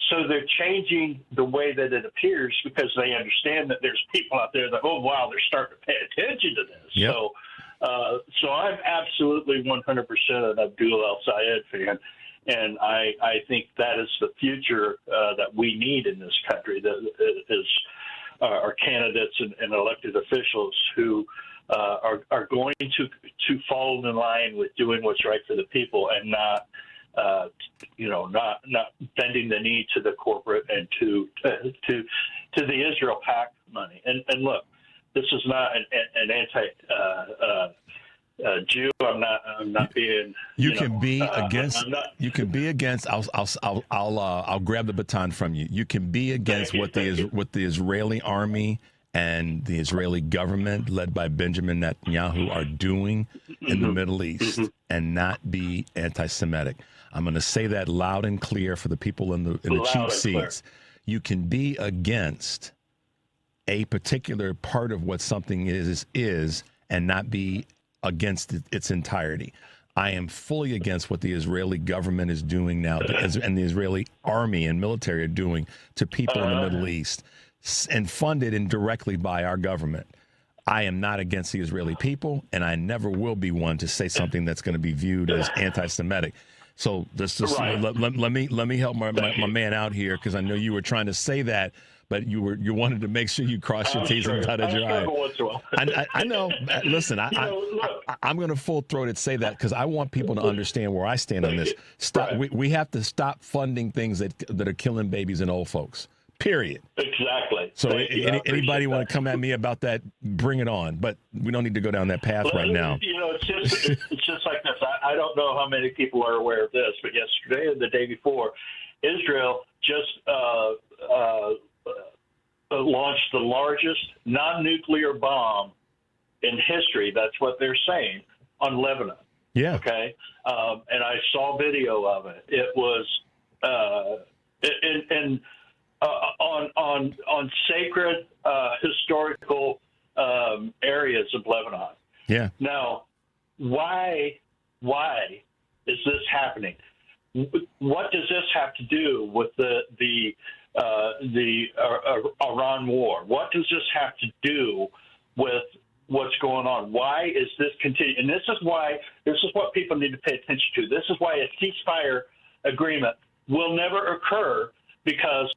So they're changing the way that it appears because they understand that there's people out there that, oh, wow, they're starting to pay attention to this. Yep. So I'm absolutely 100% an Abdul El-Sayed fan, and I think that is the future that we need in this country, that is our candidates and elected officials who are going to fall in line with doing what's right for the people and not bending the knee to the corporate and to the Israel PAC money. And look, this is not an anti Jew. I'm not being. You can be against. You can be against. I'll grab the baton from you. You can be against what the Israeli army and the Israeli government, led by Benjamin Netanyahu, are doing in the Middle East, and not be anti-Semitic. I'm going to say that loud and clear for the people in the cheap seats. You can be against a particular part of what something is, and not be against its entirety. I am fully against what the Israeli government is doing now, and the Israeli army and military are doing to people in the Middle East, and funded indirectly by our government. I am not against the Israeli people, and I never will be one to say something that's going to be viewed as anti-Semitic. So this just let me help my man out here, because I know you were trying to say that, but you wanted to make sure you crossed your T's and dotted your I's. I know. Listen, I'm going to full-throated say that because I want people to understand where I stand on this. Stop. We have to stop funding things that are killing babies and old folks. Period. Exactly. So anybody want to come at me about that, bring it on. But we don't need to go down that path right now. It's just like this. I don't know how many people are aware of this, but yesterday and the day before, Israel just launched the largest non-nuclear bomb in history. That's what they're saying, on Lebanon. Yeah. Okay. And I saw video of it. It was on sacred historical areas of Lebanon. Yeah. Now, why is this happening? What does this have to do with the Iran war? What does this have to do with what's going on? Why is this continuing? And this is what people need to pay attention to. This is why a ceasefire agreement will never occur, because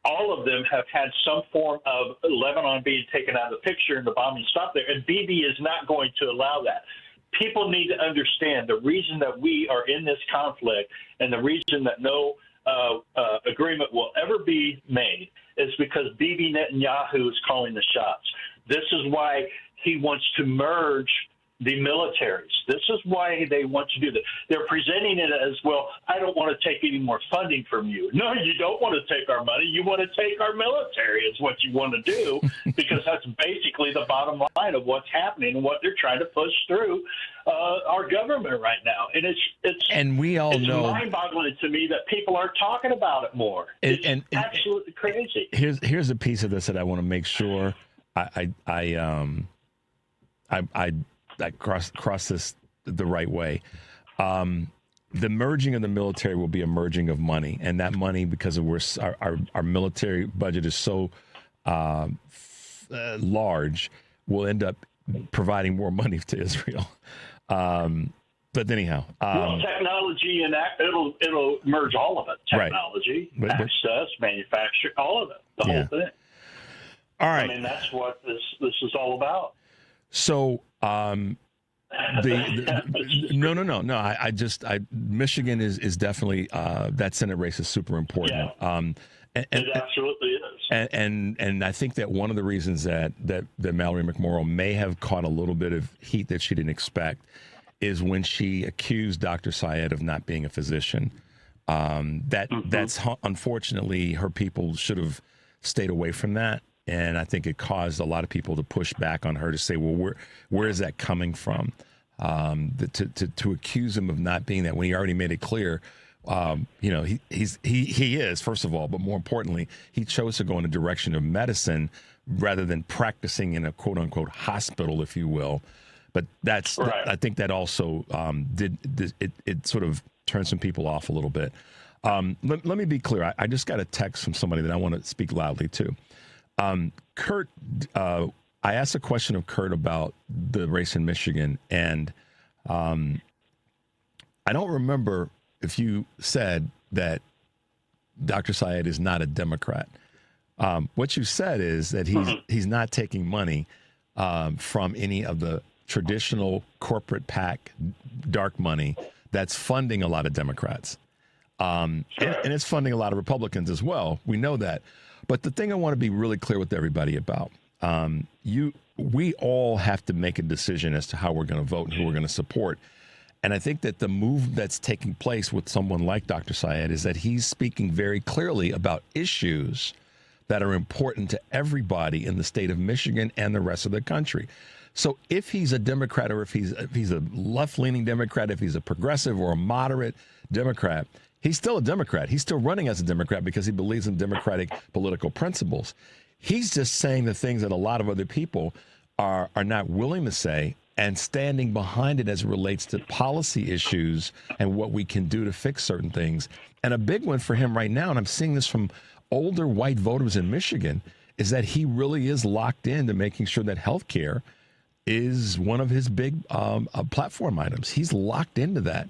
all of them have had some form of Lebanon being taken out of the picture and the bombing stopped there. And Bibi is not going to allow that. People need to understand the reason that we are in this conflict and the reason that no agreement will ever be made is because Bibi Netanyahu is calling the shots. This is why he wants to merge the militaries. This is why they want to do this. They're presenting it as, well, I don't want to take any more funding from you. No, you don't want to take our money. You want to take our military is what you want to do, because that's basically the bottom line of what's happening and what they're trying to push through our government right now. And it's mind-boggling to me that people aren't talking about it more. It's absolutely crazy. Here's a piece of this that I want to make sure I cross this the right way. The merging of the military will be a merging of money, and that money, because of our military budget is so large, will end up providing more money to Israel. But anyhow, well, technology and it'll merge all of it. Technology, right. access, manufacturing, all of it, the whole thing. All right. I mean, that's what this is all about. So, no. Michigan is definitely that Senate race is super important. Yeah. It absolutely is. And I think that one of the reasons that Mallory McMorrow may have caught a little bit of heat that she didn't expect is when she accused Dr. Syed of not being a physician. That's unfortunately, her people should have stayed away from that. And I think it caused a lot of people to push back on her to say, well, where is that coming from? To accuse him of not being that when he already made it clear, he is, first of all, but more importantly, he chose to go in the direction of medicine rather than practicing in a quote unquote hospital, if you will. But that's, right. I think that also it sort of turned some people off a little bit. Let me be clear. I just got a text from somebody that I want to speak loudly to. Kurt, I asked a question of Kurt about the race in Michigan, and I don't remember if you said that Dr. Syed is not a Democrat. What you said is that he's not taking money from any of the traditional corporate PAC dark money that's funding a lot of Democrats. And it's funding a lot of Republicans as well. We know that. But the thing I want to be really clear with everybody about, we all have to make a decision as to how we're going to vote and who we're going to support. And I think that the move that's taking place with someone like Dr. Syed is that he's speaking very clearly about issues that are important to everybody in the state of Michigan and the rest of the country. So if he's a Democrat, or if he's a left-leaning Democrat, if he's a progressive or a moderate Democrat, he's still a Democrat. He's still running as a Democrat because he believes in democratic political principles. He's just saying the things that a lot of other people are not willing to say, and standing behind it as it relates to policy issues and what we can do to fix certain things. And a big one for him right now, and I'm seeing this from older white voters in Michigan, is that he really is locked into making sure that health care is one of his big platform items. He's locked into that.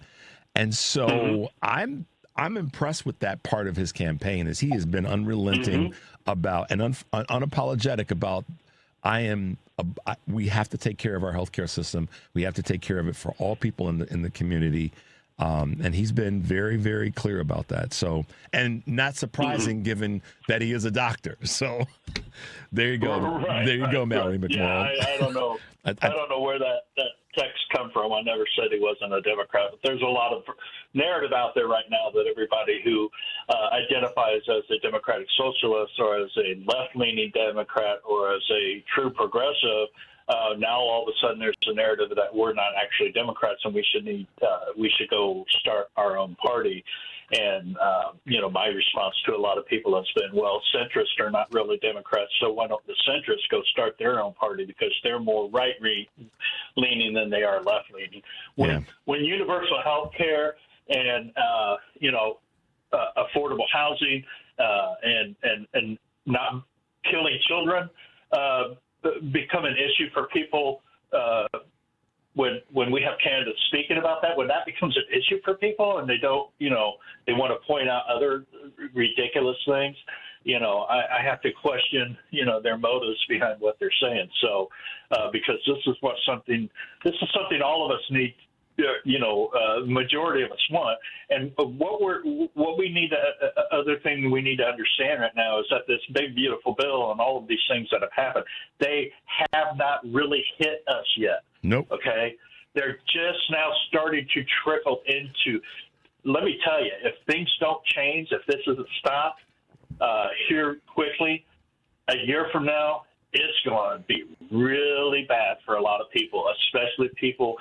And so I'm impressed with that part of his campaign, as he has been unrelenting about and unapologetic about, we have to take care of our healthcare system. We have to take care of it for all people in the community. And he's been very, very clear about that. So, and not surprising given that he is a doctor. So there you go. Right, there you go, Mallory McMorrow. Yeah, I don't know. I don't know where that text come from. I never said he wasn't a Democrat, but there's a lot of narrative out there right now that everybody who identifies as a Democratic Socialist or as a left-leaning Democrat or as a true progressive, now all of a sudden there's a narrative that we're not actually Democrats and we should go start our own party. And, my response to a lot of people has been, well, centrists are not really Democrats, so why don't the centrists go start their own party because they're more right-leaning than they are left-leaning. When universal health care and, affordable housing and not killing children become an issue for people when we have candidates speaking about that, when that becomes an issue for people and they don't, they want to point out other ridiculous things, I have to question, their motives behind what they're saying. So, because this is something all of us need, majority of us want. And what we need other thing we need to understand right now is that this big, beautiful bill and all of these things that have happened, they have not really hit us yet. Nope. Okay? They're just now starting to trickle into. Let me tell you, if things don't change, if this isn't stopped here quickly, a year from now, it's going to be really bad for a lot of people, especially people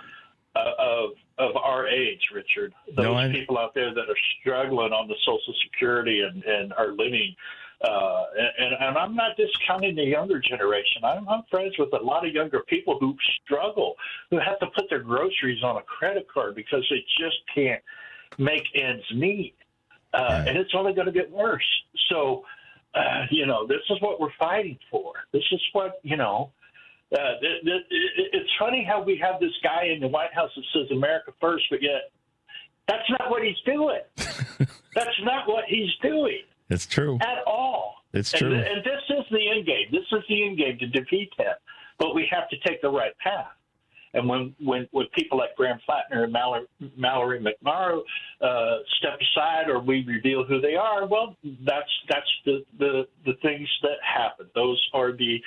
of our age, Richard. Those people out there that are struggling on the Social Security and are living. And I'm not discounting the younger generation. I'm friends with a lot of younger people who struggle, who have to put their groceries on a credit card because they just can't make ends meet. And it's only going to get worse. So, this is what we're fighting for. This is what, it's funny how we have this guy in the White House that says America first, but yet that's not what he's doing. That's not what he's doing. It's true. At all. It's true. And this is the end game. This is the end game to defeat him. But we have to take the right path. And when people like Graham Flatner and Mallory McMorrow step aside or we reveal who they are, well, that's the things that happen. Those are the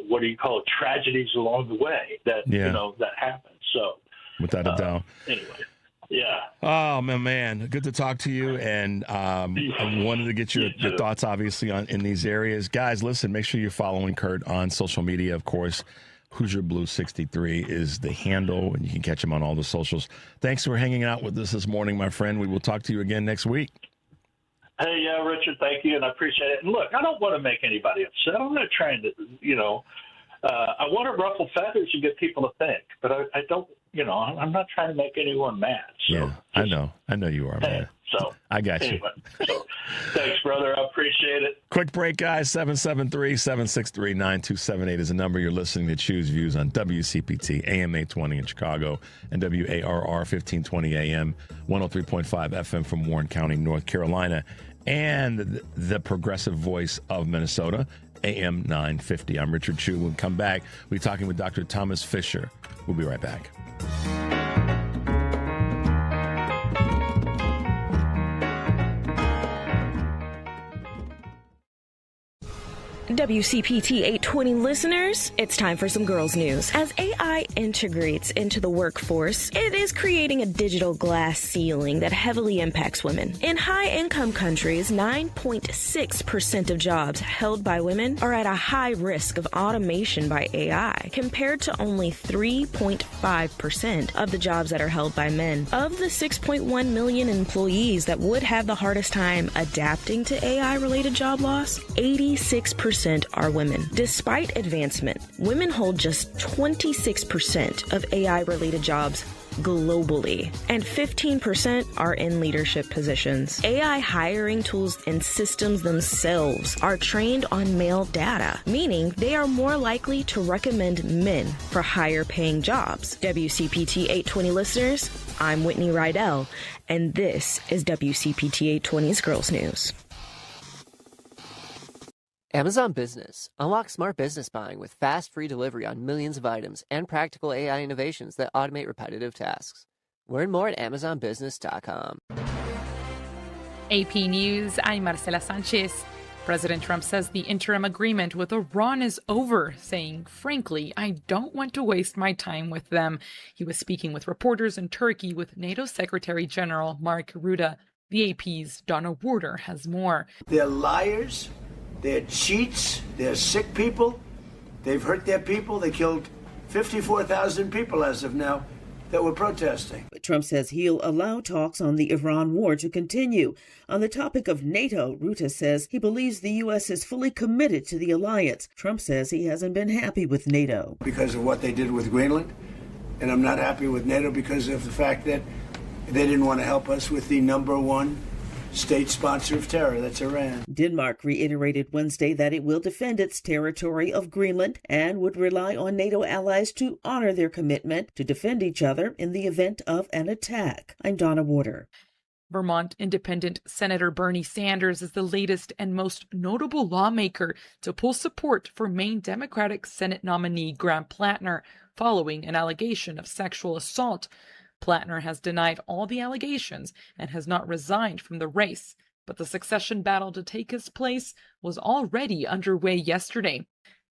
what do you call it, tragedies along the way that that happen. So without a doubt. Anyway. Yeah. Oh, man. Good to talk to you. And I wanted to get your thoughts, obviously, in these areas. Guys, listen, make sure you're following Kurt on social media, of course. Hoosier Blue 63 is the handle, and you can catch him on all the socials. Thanks for hanging out with us this morning, my friend. We will talk to you again next week. Hey, Richard, thank you, and I appreciate it. And look, I don't want to make anybody upset. I'm not trying to, I want to ruffle feathers and get people to think, but I don't, I'm not trying to make anyone mad. So yeah, I know you are, man. So I got you. So thanks, brother. I appreciate it. Quick break, guys. 773-763-9278 is the number. You're listening to Choose Views on WCPT, AM 820 in Chicago, and WARR 1520 AM, 103.5 FM from Warren County, North Carolina, and the progressive voice of Minnesota, AM 950. I'm Richard Chu. We'll come back. We'll be talking with Dr. Thomas Fisher. We'll be right back. WCPT 820 listeners, it's time for some girls news. As AI integrates into the workforce, it is creating a digital glass ceiling that heavily impacts women. In high-income countries, 9.6% of jobs held by women are at a high risk of automation by AI, compared to only 3.5% of the jobs that are held by men. Of the 6.1 million employees that would have the hardest time adapting to AI-related job loss, 86% are women. Despite advancement, women hold just 26% of AI-related jobs globally, and 15% are in leadership positions. AI hiring tools and systems themselves are trained on male data, meaning they are more likely to recommend men for higher paying jobs. WCPT 820 listeners, I'm Whitney Rydell, and this is WCPT 820's Girls News. Amazon Business. Unlock smart business buying with fast, free delivery on millions of items and practical AI innovations that automate repetitive tasks. Learn more at amazonbusiness.com. AP News, I'm Marcela Sanchez. President Trump says the interim agreement with Iran is over, saying, frankly, I don't want to waste my time with them. He was speaking with reporters in Turkey with NATO Secretary General Mark Rutte. The AP's Donna Warder has more. They're liars. They're cheats. They're sick people. They've hurt their people. They killed 54,000 people as of now that were protesting. But Trump says he'll allow talks on the Iran war to continue. On the topic of NATO, Rutte says he believes the U.S. is fully committed to the alliance. Trump says he hasn't been happy with NATO. Because of what they did with Greenland. And I'm not happy with NATO because of the fact that they didn't want to help us with the number one state sponsor of terror, that's Iran. Denmark reiterated Wednesday that it will defend its territory of Greenland and would rely on NATO allies to honor their commitment to defend each other in the event of an attack. I'm Donna Warder. Vermont Independent Senator Bernie Sanders is the latest and most notable lawmaker to pull support for Maine Democratic Senate nominee Graham Plattner following an allegation of sexual assault. Plattner has denied all the allegations and has not resigned from the race, but the succession battle to take his place was already underway yesterday.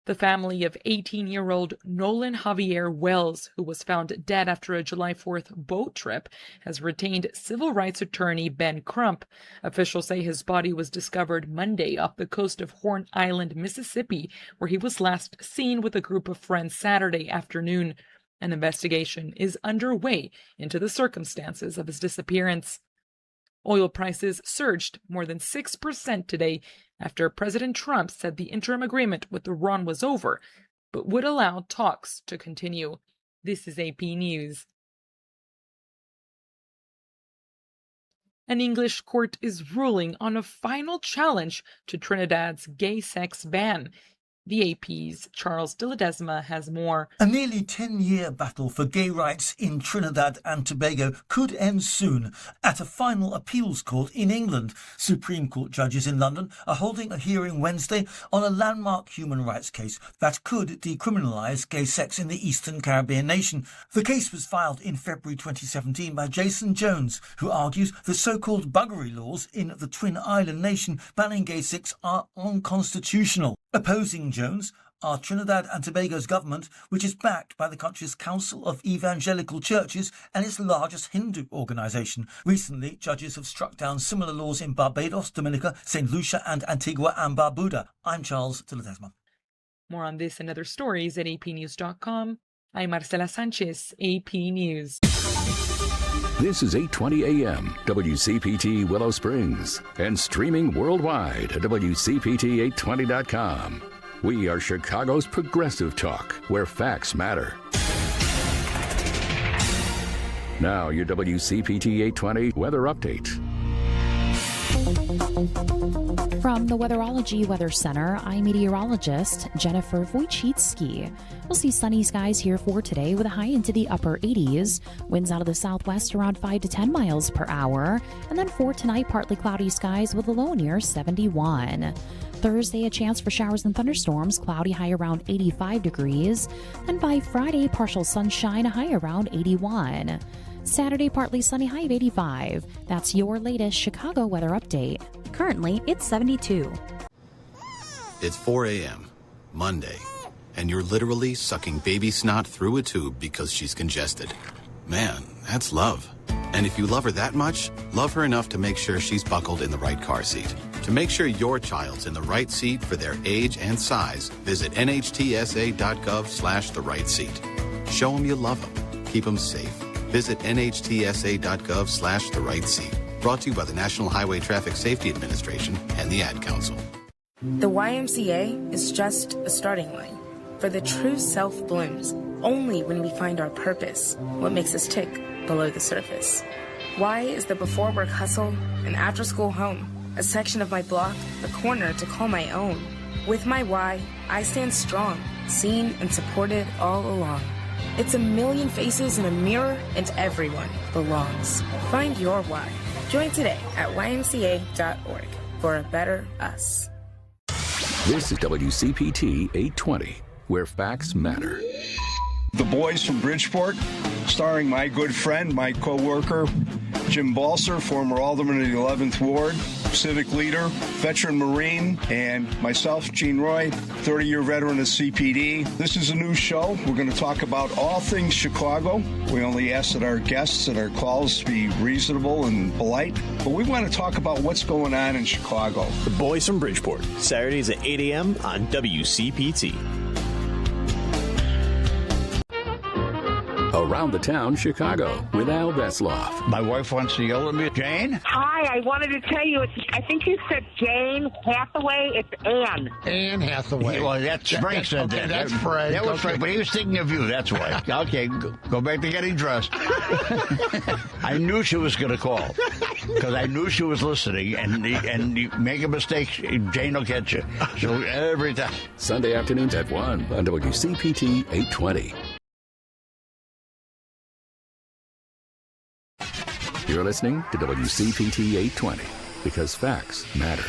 The family of 18-year-old Nolan Javier Wells, who was found dead after a July 4th boat trip, has retained civil rights attorney Ben Crump. Officials say his body was discovered Monday off the coast of Horn Island, Mississippi, where he was last seen with a group of friends Saturday afternoon. An investigation is underway into the circumstances of his disappearance. Oil prices surged more than 6% today after President Trump said the interim agreement with Iran was over, but would allow talks to continue. This is AP News. An English court is ruling on a final challenge to Trinidad's gay sex ban. The AP's Charles de Ledesma has more. A nearly 10-year battle for gay rights in Trinidad and Tobago could end soon at a final appeals court in England. Supreme Court judges in London are holding a hearing Wednesday on a landmark human rights case that could decriminalise gay sex in the Eastern Caribbean nation. The case was filed in February 2017 by Jason Jones, who argues the so-called buggery laws in the Twin Island nation banning gay sex are unconstitutional. Opposing Jones are Trinidad and Tobago's government, which is backed by the country's Council of Evangelical Churches and its largest Hindu organisation. Recently, judges have struck down similar laws in Barbados, Dominica, St. Lucia and Antigua and Barbuda. I'm Charles de Ledesma. More on this and other stories at apnews.com. I'm Marcela Sanchez, AP News. This is 820 AM, WCPT Willow Springs, and streaming worldwide at WCPT820.com. We are Chicago's progressive talk, where facts matter. Now, your WCPT 820 weather update. From the Weatherology Weather Center, I'm meteorologist Jennifer Wojcicki. We'll see sunny skies here for today with a high into the upper 80s. Winds out of the southwest around 5 to 10 miles per hour. And then for tonight, partly cloudy skies with a low near 71. Thursday, a chance for showers and thunderstorms, cloudy high around 85 degrees. And by Friday, partial sunshine, a high around 81. Saturday, partly sunny, high of 85. That's your latest Chicago weather update. Currently, it's 72. It's 4 a.m., Monday, and you're literally sucking baby snot through a tube because she's congested. Man, that's love. And if you love her that much, love her enough to make sure she's buckled in the right car seat. To make sure your child's in the right seat for their age and size, visit nhtsa.gov/the right seat. Show them you love them. Keep them safe. Visit nhtsa.gov/the right seat. Brought to you by the National Highway Traffic Safety Administration and the Ad Council. The YMCA is just a starting line. For the true self blooms only when we find our purpose, what makes us tick below the surface. Y is the before work hustle, an after school home, a section of my block, a corner to call my own. With my Y, I stand strong, seen and supported all along. It's a million faces in a mirror, and everyone belongs. Find your why. Join today at ymca.org for a better us. This is WCPT 820, where facts matter. The Boys from Bridgeport, starring my good friend, my co-worker, Jim Balser, former alderman of the 11th Ward, civic leader, veteran Marine, and myself, Gene Roy, 30-year veteran of CPD. This is a new show. We're going to talk about all things Chicago. We only ask that our guests and our calls be reasonable and polite, but we want to talk about what's going on in Chicago. The Boys from Bridgeport, Saturdays at 8 a.m. on WCPT. Around the Town, Chicago, with Al Vesloff. My wife wants to yell at me. Jane? Hi, I wanted to tell you, I think you said Jane Hathaway. It's Anne. Anne Hathaway. Well, that's Frank said okay, that. That's Frank. That was Frank, but he was thinking of you, that's why. Okay, go back to getting dressed. I knew she was going to call, because I knew she was listening, and you make a mistake, Jane will catch you. So every time. Sunday afternoons at 1 on WCPT 820. You're listening to WCPT 820, because facts matter.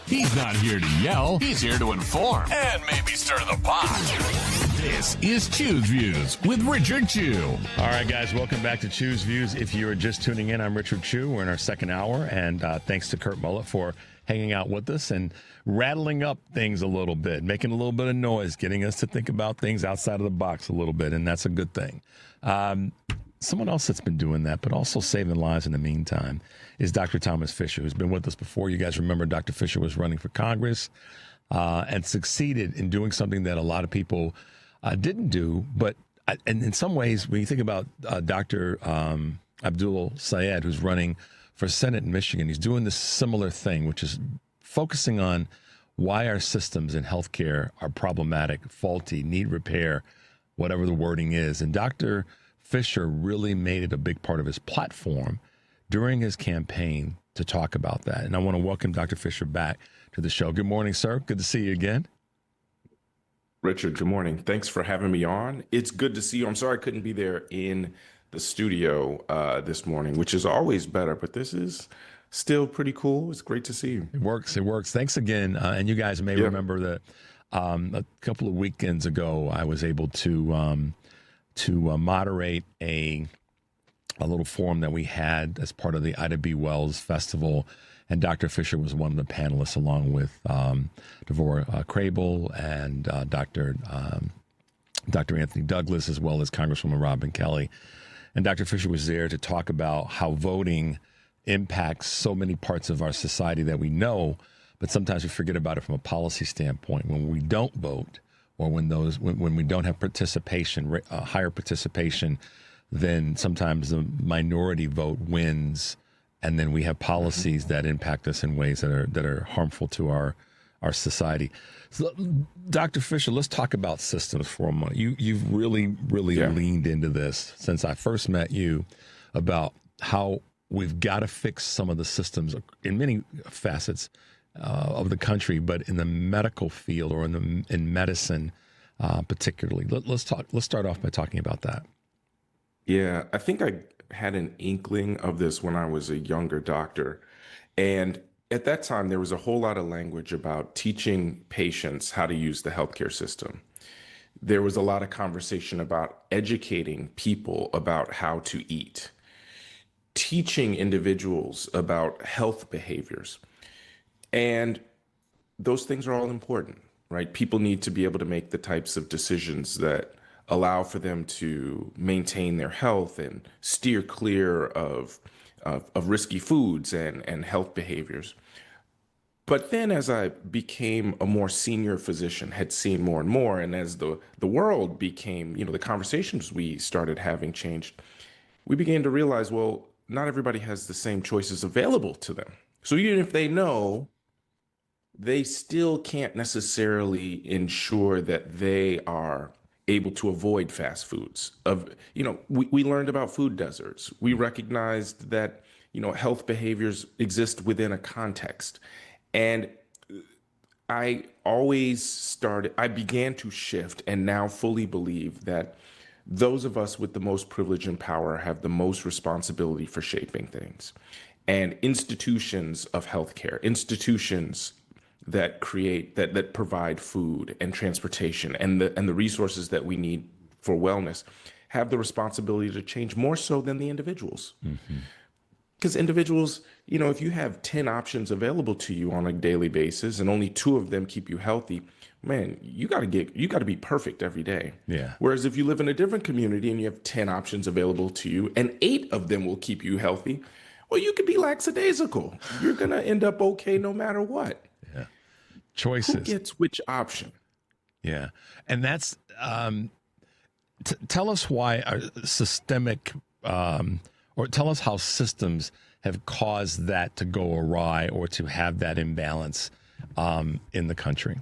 He's not here to yell. He's here to inform and maybe stir the pot. This is Choose Views with Richard Chew. All right, guys, welcome back to Choose Views. If you are just tuning in, I'm Richard Chew. We're in our second hour, and thanks to Kurt Mullett for hanging out with us and rattling up things a little bit, making a little bit of noise, getting us to think about things outside of the box a little bit, and that's a good thing. Someone else that's been doing that, but also saving lives in the meantime, is Dr. Thomas Fisher, who's been with us before. You guys remember Dr. Fisher was running for Congress and succeeded in doing something that a lot of people didn't do. But and in some ways, when you think about Dr. Abdul Sayed, who's running for Senate in Michigan, he's doing this similar thing, which is focusing on why our systems in healthcare are problematic, faulty, need repair, whatever the wording is. And Dr. Fisher really made it a big part of his platform during his campaign to talk about that. And I want to welcome Dr. Fisher back to the show. Good morning, sir. Good to see you again. Richard, good morning. Thanks for having me on. It's good to see you. I'm sorry I couldn't be there in the studio this morning, which is always better, but this is still pretty cool. It's great to see you. It works. It works. Thanks again. And you guys may remember that a couple of weekends ago, I was able to moderate a little forum that we had as part of the Ida B. Wells Festival. And Dr. Fisher was one of the panelists, along with Devorah Crable and Dr. Anthony Douglas, as well as Congresswoman Robin Kelly. And Dr. Fisher was there to talk about how voting impacts so many parts of our society that we know, but sometimes we forget about it from a policy standpoint. When we don't vote, or when we don't have participation, higher participation, then sometimes the minority vote wins, and then we have policies that impact us in ways that are harmful to our society. So, Dr. Fisher, let's talk about systems for a moment. You've really leaned into this since I first met you about how we've got to fix some of the systems in many facets of the country, but in the medical field or in medicine particularly. Let's start off by talking about that. Yeah, I think I had an inkling of this when I was a younger doctor. And at that time, there was a whole lot of language about teaching patients how to use the healthcare system. There was a lot of conversation about educating people about how to eat, teaching individuals about health behaviors. And those things are all important, right? People need to be able to make the types of decisions that allow for them to maintain their health and steer clear of risky foods and health behaviors. But then as I became a more senior physician, had seen more and more, and as the world became, the conversations we started having changed, we began to realize, well, not everybody has the same choices available to them. So even if they know, they still can't necessarily ensure that they are able to avoid fast foods. We learned about food deserts. We recognized that, health behaviors exist within a context. And I began to shift and now fully believe that those of us with the most privilege and power have the most responsibility for shaping things. And institutions of healthcare, institutions that provide food and transportation and the resources that we need for wellness have the responsibility to change more so than the individuals. Because individuals, if you have 10 options available to you on a daily basis and only 2 of them keep you healthy, man, you got to be perfect every day. Yeah. Whereas if you live in a different community and you have 10 options available to you and 8 of them will keep you healthy, well, you could be lackadaisical. You're going to end up okay no matter what. Yeah. Choices. Who gets which option? Yeah. And that's, tell us why our systemic, or tell us how systems have caused that to go awry or to have that imbalance in the country.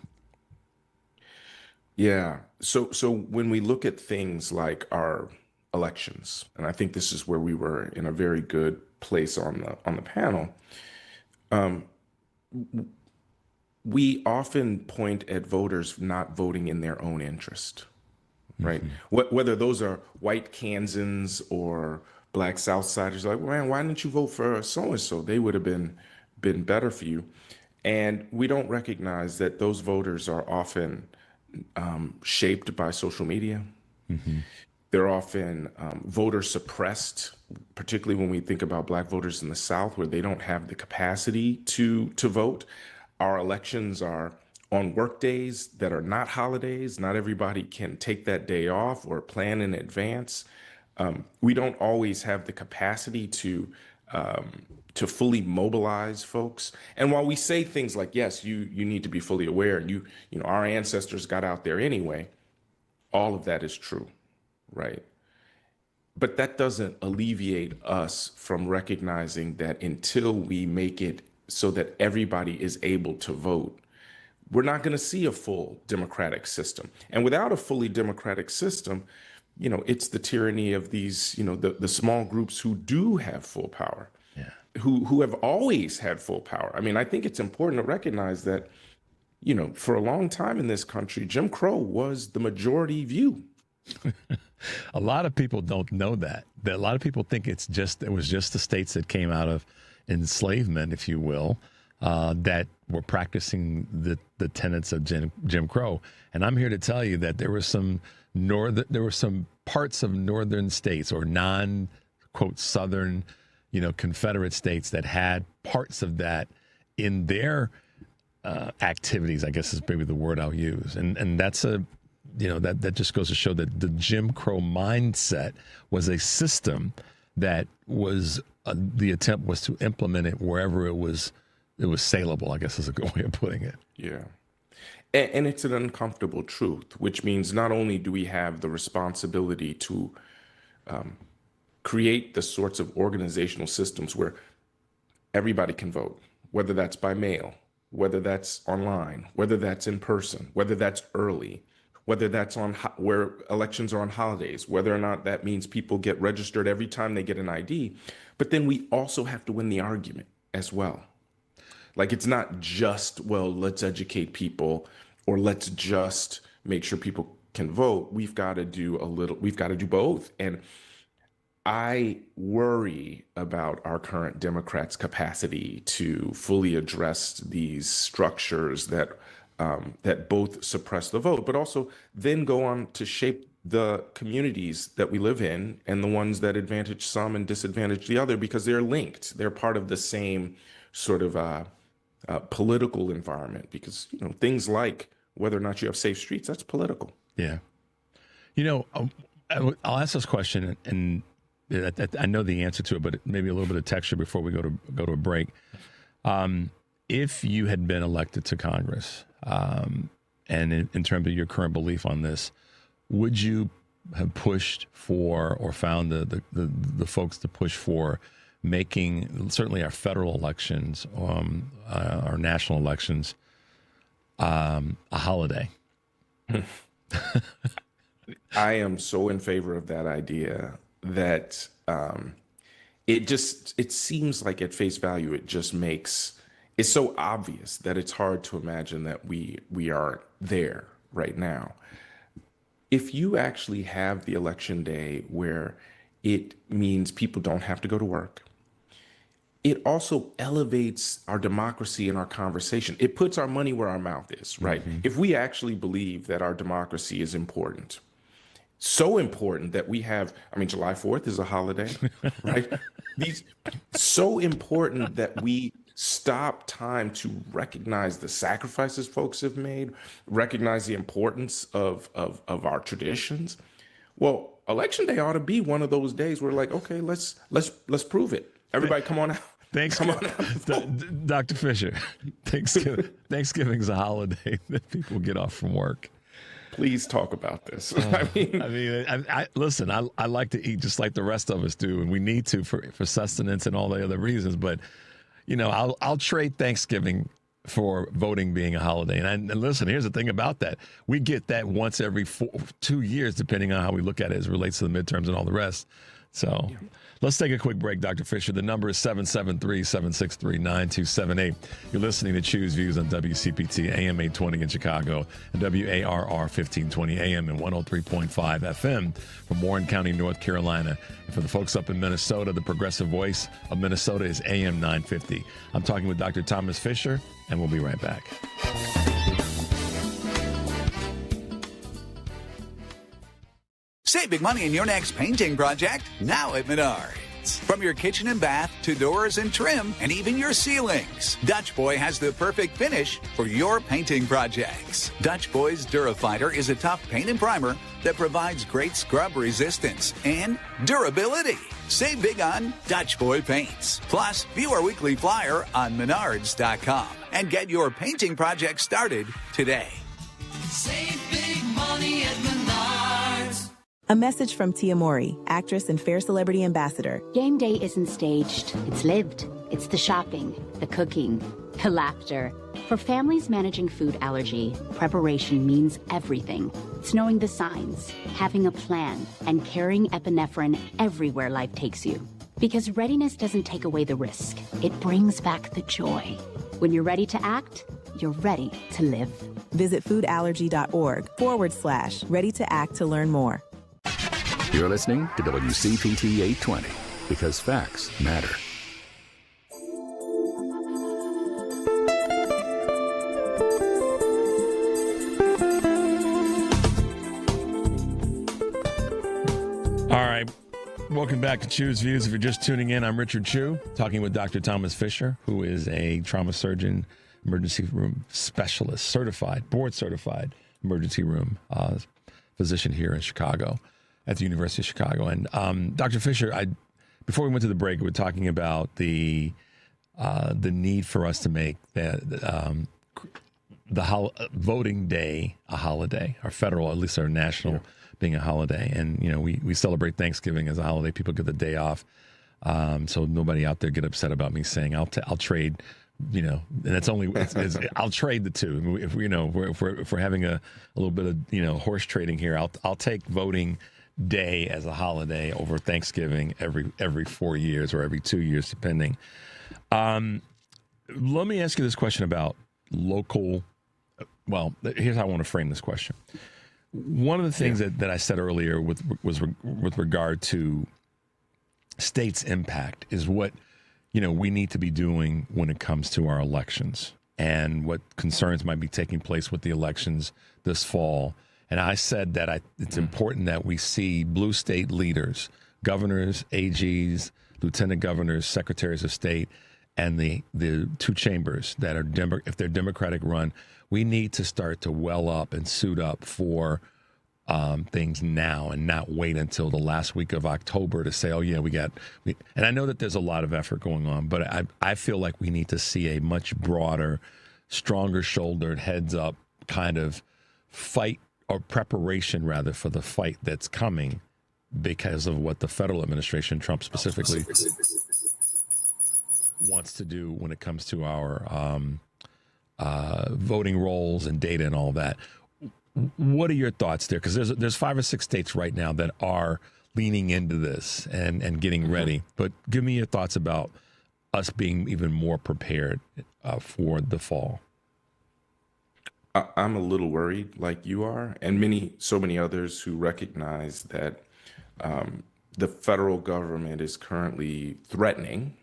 Yeah. So when we look at things like our elections, and I think this is where we were in a very good place on the panel, we often point at voters not voting in their own interest, right? Whether those are white Kansans or Black Southsiders, like, man, why didn't you vote for so-and-so? They would have been better for you. And we don't recognize that those voters are often shaped by social media. Mm-hmm. They're often voter suppressed, particularly when we think about Black voters in the South, where they don't have the capacity to vote. Our elections are on work days that are not holidays. Not everybody can take that day off or plan in advance. We don't always have the capacity to fully mobilize folks. And while we say things like, yes, you need to be fully aware, and you know, our ancestors got out there anyway, all of that is true, right? But that doesn't alleviate us from recognizing that until we make it so that everybody is able to vote, we're not going to see a full democratic system. And without a fully democratic system, you know, it's the tyranny of these, you know, the small groups who do have full power, who have always had full power. I mean, I think it's important to recognize that, you know, for a long time in this country, Jim Crow was the majority view. A lot of people don't know that. A lot of people think it was just the states that came out of enslavement, if you will, that were practicing the tenets of Jim Crow. And I'm here to tell you that there were some parts of northern states, or non-quote southern, you know, Confederate states, that had parts of that in their activities, I guess is maybe the word I'll use. And that's that just goes to show that the Jim Crow mindset was a system that was the attempt was to implement it wherever it was saleable, I guess is a good way of putting it. Yeah. And it's an uncomfortable truth, which means not only do we have the responsibility to create the sorts of organizational systems where everybody can vote, whether that's by mail, whether that's online, whether that's in person, whether that's early, whether that's on where elections are on holidays, whether or not that means people get registered every time they get an ID. But then we also have to win the argument as well. Like, it's not just, well, let's educate people or let's just make sure people can vote. We've got to do both. And I worry about our current Democrats' capacity to fully address these structures that both suppress the vote, but also then go on to shape the communities that we live in and the ones that advantage some and disadvantage the other, because they're linked. They're part of the same sort of political environment, because, you know, things like whether or not you have safe streets, that's political. Yeah. You know, I'll ask this question, and I know the answer to it, but maybe a little bit of texture before we go to a break. If you had been elected to Congress, and in terms of your current belief on this, would you have pushed for, or found the folks to push for, making certainly our federal elections, our national elections, a holiday? I am so in favor of that idea that it seems like at face value, it's so obvious that it's hard to imagine that we aren't there right now. If you actually have the election day where it means people don't have to go to work, it also elevates our democracy and our conversation. It puts our money where our mouth is, right? Mm-hmm. If we actually believe that our democracy is important, so important that we have, July 4th is a holiday, right? So important that we stop time to recognize the sacrifices folks have made, recognize the importance of our traditions. Well, Election Day ought to be one of those days where, like, okay, let's prove it. Everybody, come on out. Thanks, come on out. Dr. Fisher. Thanksgiving's a holiday that people get off from work. Please talk about this. Listen, I like to eat just like the rest of us do, and we need to for sustenance and all the other reasons. But, you know, I'll trade Thanksgiving for voting being a holiday. And listen, here's the thing about that. We get that once every 2 years, depending on how we look at it as it relates to the midterms and all the rest. So let's take a quick break, Dr. Fisher. The number is 773-763-9278. You're listening to Choose Views on WCPT, AM 820 in Chicago, and WARR 1520 AM and 103.5 FM from Warren County, North Carolina. And for the folks up in Minnesota, the progressive voice of Minnesota is AM 950. I'm talking with Dr. Thomas Fisher, and we'll be right back. Save big money in your next painting project now at Menards. From your kitchen and bath to doors and trim and even your ceilings, Dutch Boy has the perfect finish for your painting projects. Dutch Boy's Durafighter is a tough paint and primer that provides great scrub resistance and durability. Save big on Dutch Boy paints. Plus, view our weekly flyer on Menards.com and get your painting project started today. Save big money at Menards. A message from Tia Mori, actress and Fair Celebrity Ambassador. Game day isn't staged, it's lived. It's the shopping, the cooking, the laughter. For families managing food allergy, preparation means everything. It's knowing the signs, having a plan, and carrying epinephrine everywhere life takes you. Because readiness doesn't take away the risk, it brings back the joy. When you're ready to act, you're ready to live. Visit foodallergy.org/ready to act to learn more. You're listening to WCPT 820 because facts matter. All right. Welcome back to Chew's Views. If you're just tuning in, I'm Richard Chew, talking with Dr. Thomas Fisher, who is a trauma surgeon, emergency room specialist, board-certified emergency room physician here in Chicago, at the University of Chicago. And Dr. Fisher, before we went to the break, we were talking about the need for us to make the voting day a holiday, our federal, at least our national, being a holiday. And, you know, we celebrate Thanksgiving as a holiday. People get the day off. So nobody out there get upset about me saying I'll trade, you know, and it's only, I'll trade the two. If we're having a little bit of, you know, horse trading here, I'll take voting day as a holiday over Thanksgiving every 4 years or every 2 years, depending. Let me ask you this question about local. Well, here's how I want to frame this question. One of the things that I said earlier with regard to states' impact is what, you know, we need to be doing when it comes to our elections and what concerns might be taking place with the elections this fall. And I said that it's important that we see blue state leaders, governors, AGs, lieutenant governors, secretaries of state, and the two chambers that are, if they're Democratic run, we need to start to well up and suit up for things now and not wait until the last week of October to say, oh, yeah, and I know that there's a lot of effort going on, but I feel like we need to see a much broader, stronger shouldered, heads up kind of fight or preparation rather for the fight that's coming because of what the federal administration, Trump specifically, wants to do when it comes to our voting rolls and data and all that. What are your thoughts there? Because there's 5 or 6 states right now that are leaning into this and getting ready. But give me your thoughts about us being even more prepared for the fall. I'm a little worried, like you are, and so many others who recognize that the federal government is currently threatening,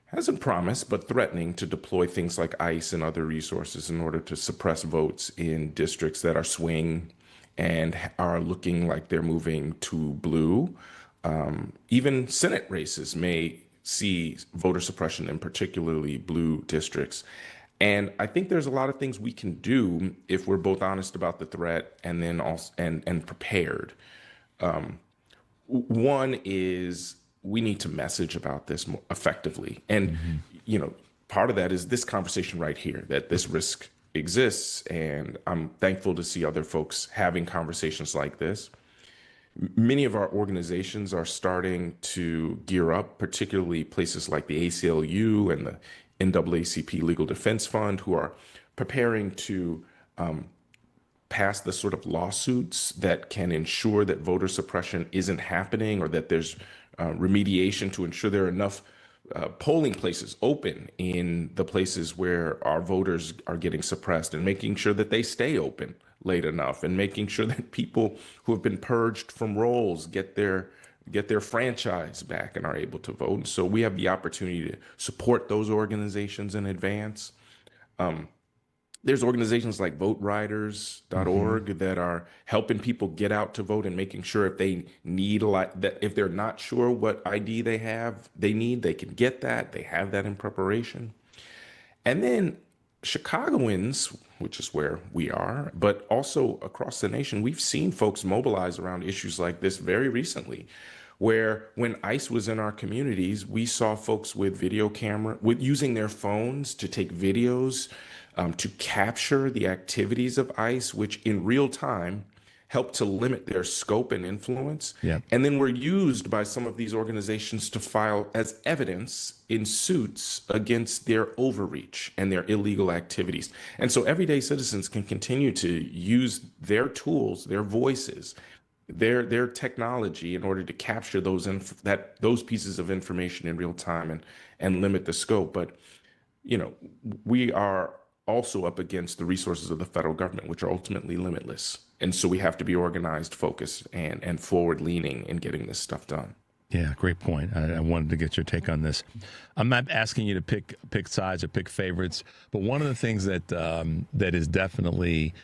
hasn't promised, but threatening to deploy things like ICE and other resources in order to suppress votes in districts that are swing and are looking like they're moving to blue. Even Senate races may see voter suppression in particularly blue districts. And I think there's a lot of things we can do if we're both honest about the threat and then also and prepared. One is we need to message about this more effectively. And, you know, part of that is this conversation right here, that this risk exists. And I'm thankful to see other folks having conversations like this. Many of our organizations are starting to gear up, particularly places like the ACLU and the NAACP Legal Defense Fund, who are preparing to pass the sort of lawsuits that can ensure that voter suppression isn't happening, or that there's remediation to ensure there are enough polling places open in the places where our voters are getting suppressed, and making sure that they stay open late enough, and making sure that people who have been purged from rolls get their franchise back and are able to vote. And so we have the opportunity to support those organizations in advance. There's organizations like voteriders.org that are helping people get out to vote and making sure if they need that, if they're not sure what ID they need, they can get that. They have that in preparation. And then Chicagoans, which is where we are, but also across the nation, we've seen folks mobilize around issues like this very recently, where when ICE was in our communities, we saw folks with video camera, with using their phones to take videos, to capture the activities of ICE, which in real time helped to limit their scope and influence. Yeah. And then were used by some of these organizations to file as evidence in suits against their overreach and their illegal activities. And so everyday citizens can continue to use their tools, their voices, their technology in order to capture those pieces of information in real time and limit the scope. But we are also up against the resources of the federal government, which are ultimately limitless. And so we have to be organized, focused, and forward-leaning in getting this stuff done. Yeah, great point. I wanted to get your take on this. I'm not asking you to pick sides or pick favorites, but one of the things that is definitely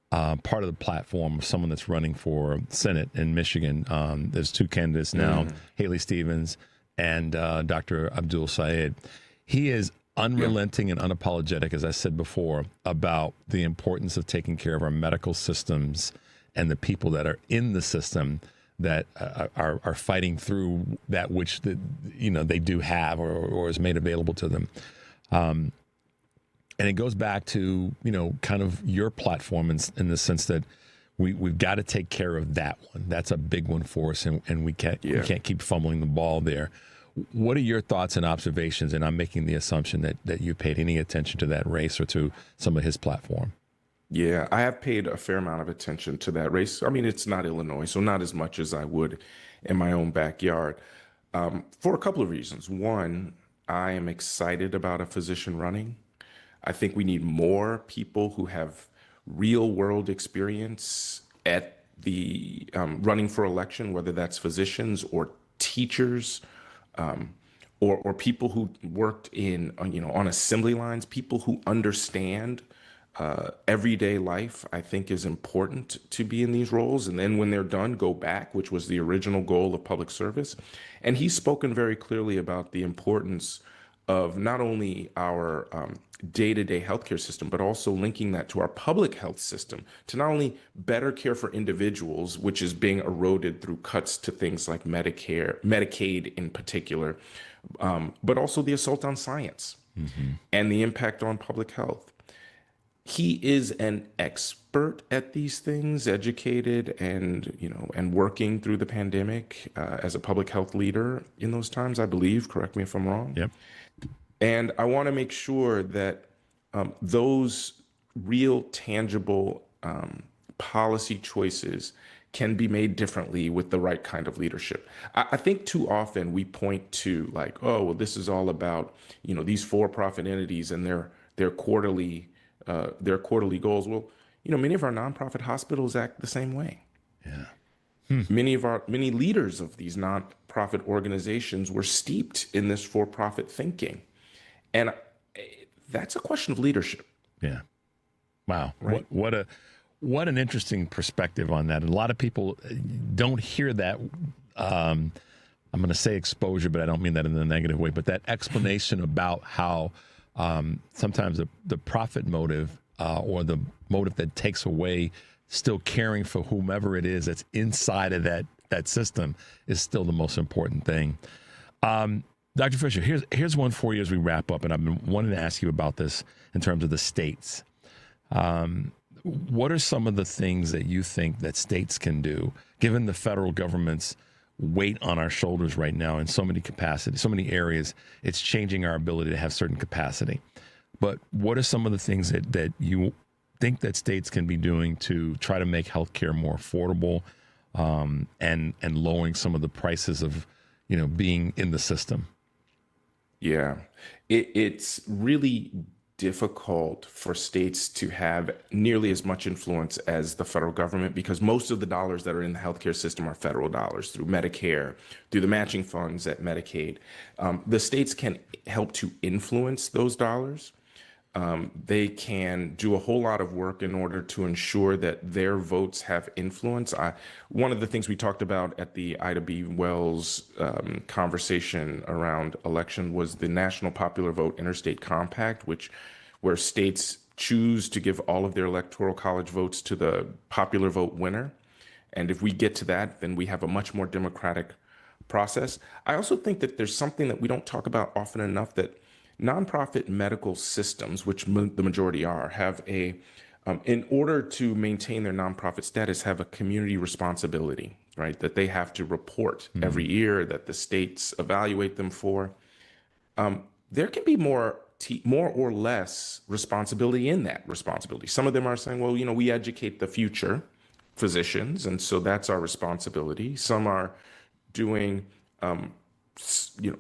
part of the platform of someone that's running for Senate in Michigan, there's two candidates now, Haley Stevens and Dr. Abdul Sayed. He is unrelenting and unapologetic, as I said before, about the importance of taking care of our medical systems and the people that are in the system that are fighting through that which they do have or is made available to them. And it goes back to, kind of your platform in the sense that we've got to take care of that one. That's a big one for us, and we can't keep fumbling the ball there. What are your thoughts and observations? And I'm making the assumption that you paid any attention to that race or to some of his platform. Yeah, I have paid a fair amount of attention to that race. I mean, it's not Illinois, so not as much as I would in my own backyard, for a couple of reasons. One, I am excited about a physician running. I think we need more people who have real world experience at the running for election, whether that's physicians or teachers, or people who worked on assembly lines, people who understand everyday life. I think is important to be in these roles. And then when they're done, go back, which was the original goal of public service. And he's spoken very clearly about the importance of not only our day-to-day healthcare system, but also linking that to our public health system to not only better care for individuals, which is being eroded through cuts to things like Medicare, Medicaid in particular, but also the assault on science and the impact on public health. He is an expert at these things, educated and working through the pandemic as a public health leader in those times, I believe. Correct me if I'm wrong. Yep. And I want to make sure that those real, tangible policy choices can be made differently with the right kind of leadership. I think too often we point to like, oh, well, this is all about these for-profit entities and their quarterly goals. Well, many of our nonprofit hospitals act the same way. Yeah. Many leaders of these nonprofit organizations were steeped in this for-profit thinking. And that's a question of leadership. Yeah. Wow. Right? What an interesting perspective on that. And a lot of people don't hear that. I'm going to say exposure, but I don't mean that in a negative way. But that explanation about how sometimes the profit motive or the motive that takes away still caring for whomever it is that's inside of that system is still the most important thing. Dr. Fisher, here's one for you as we wrap up, and I've been wanting to ask you about this in terms of the states. What are some of the things that you think that states can do, given the federal government's weight on our shoulders right now in so many capacities, so many areas? It's changing our ability to have certain capacity. But what are some of the things that you think that states can be doing to try to make healthcare more affordable and lowering some of the prices of being in the system? Yeah, it's really difficult for states to have nearly as much influence as the federal government because most of the dollars that are in the healthcare system are federal dollars through Medicare, through the matching funds at Medicaid. The states can help to influence those dollars, They can do a whole lot of work in order to ensure that their votes have influence. One of the things we talked about at the Ida B. Wells conversation around election was the National Popular Vote Interstate Compact, where states choose to give all of their electoral college votes to the popular vote winner. And if we get to that, then we have a much more democratic process. I also think that there's something that we don't talk about often enough, that nonprofit medical systems, which the majority are, have in order to maintain their nonprofit status, have a community responsibility, right? That they have to report every year, that the states evaluate them for. There can be more or less responsibility in that responsibility. Some of them are saying, well, we educate the future physicians, and so that's our responsibility. Some are doing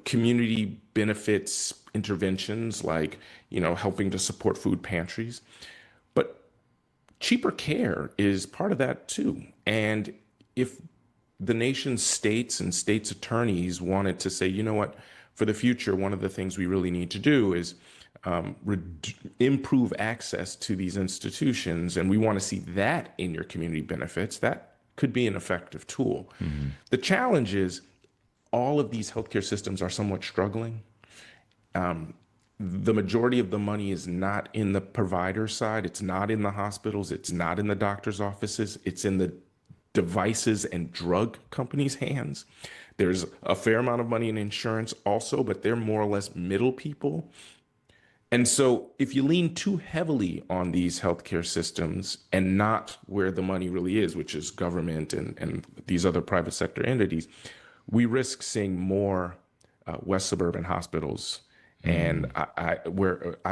community benefits interventions, like helping to support food pantries. But cheaper care is part of that too. And if the nation's states and states attorneys wanted to say, you know what, for the future, one of the things we really need to do is improve access to these institutions, and we want to see that in your community benefits, that could be an effective tool. The challenge is all of these healthcare systems are somewhat struggling. The majority of the money is not in the provider side. It's not in the hospitals. It's not in the doctor's offices. It's in the devices and drug companies' hands. There's a fair amount of money in insurance also, but they're more or less middle people. And so if you lean too heavily on these healthcare systems and not where the money really is, which is government and these other private sector entities, we risk seeing more West suburban hospitals. And I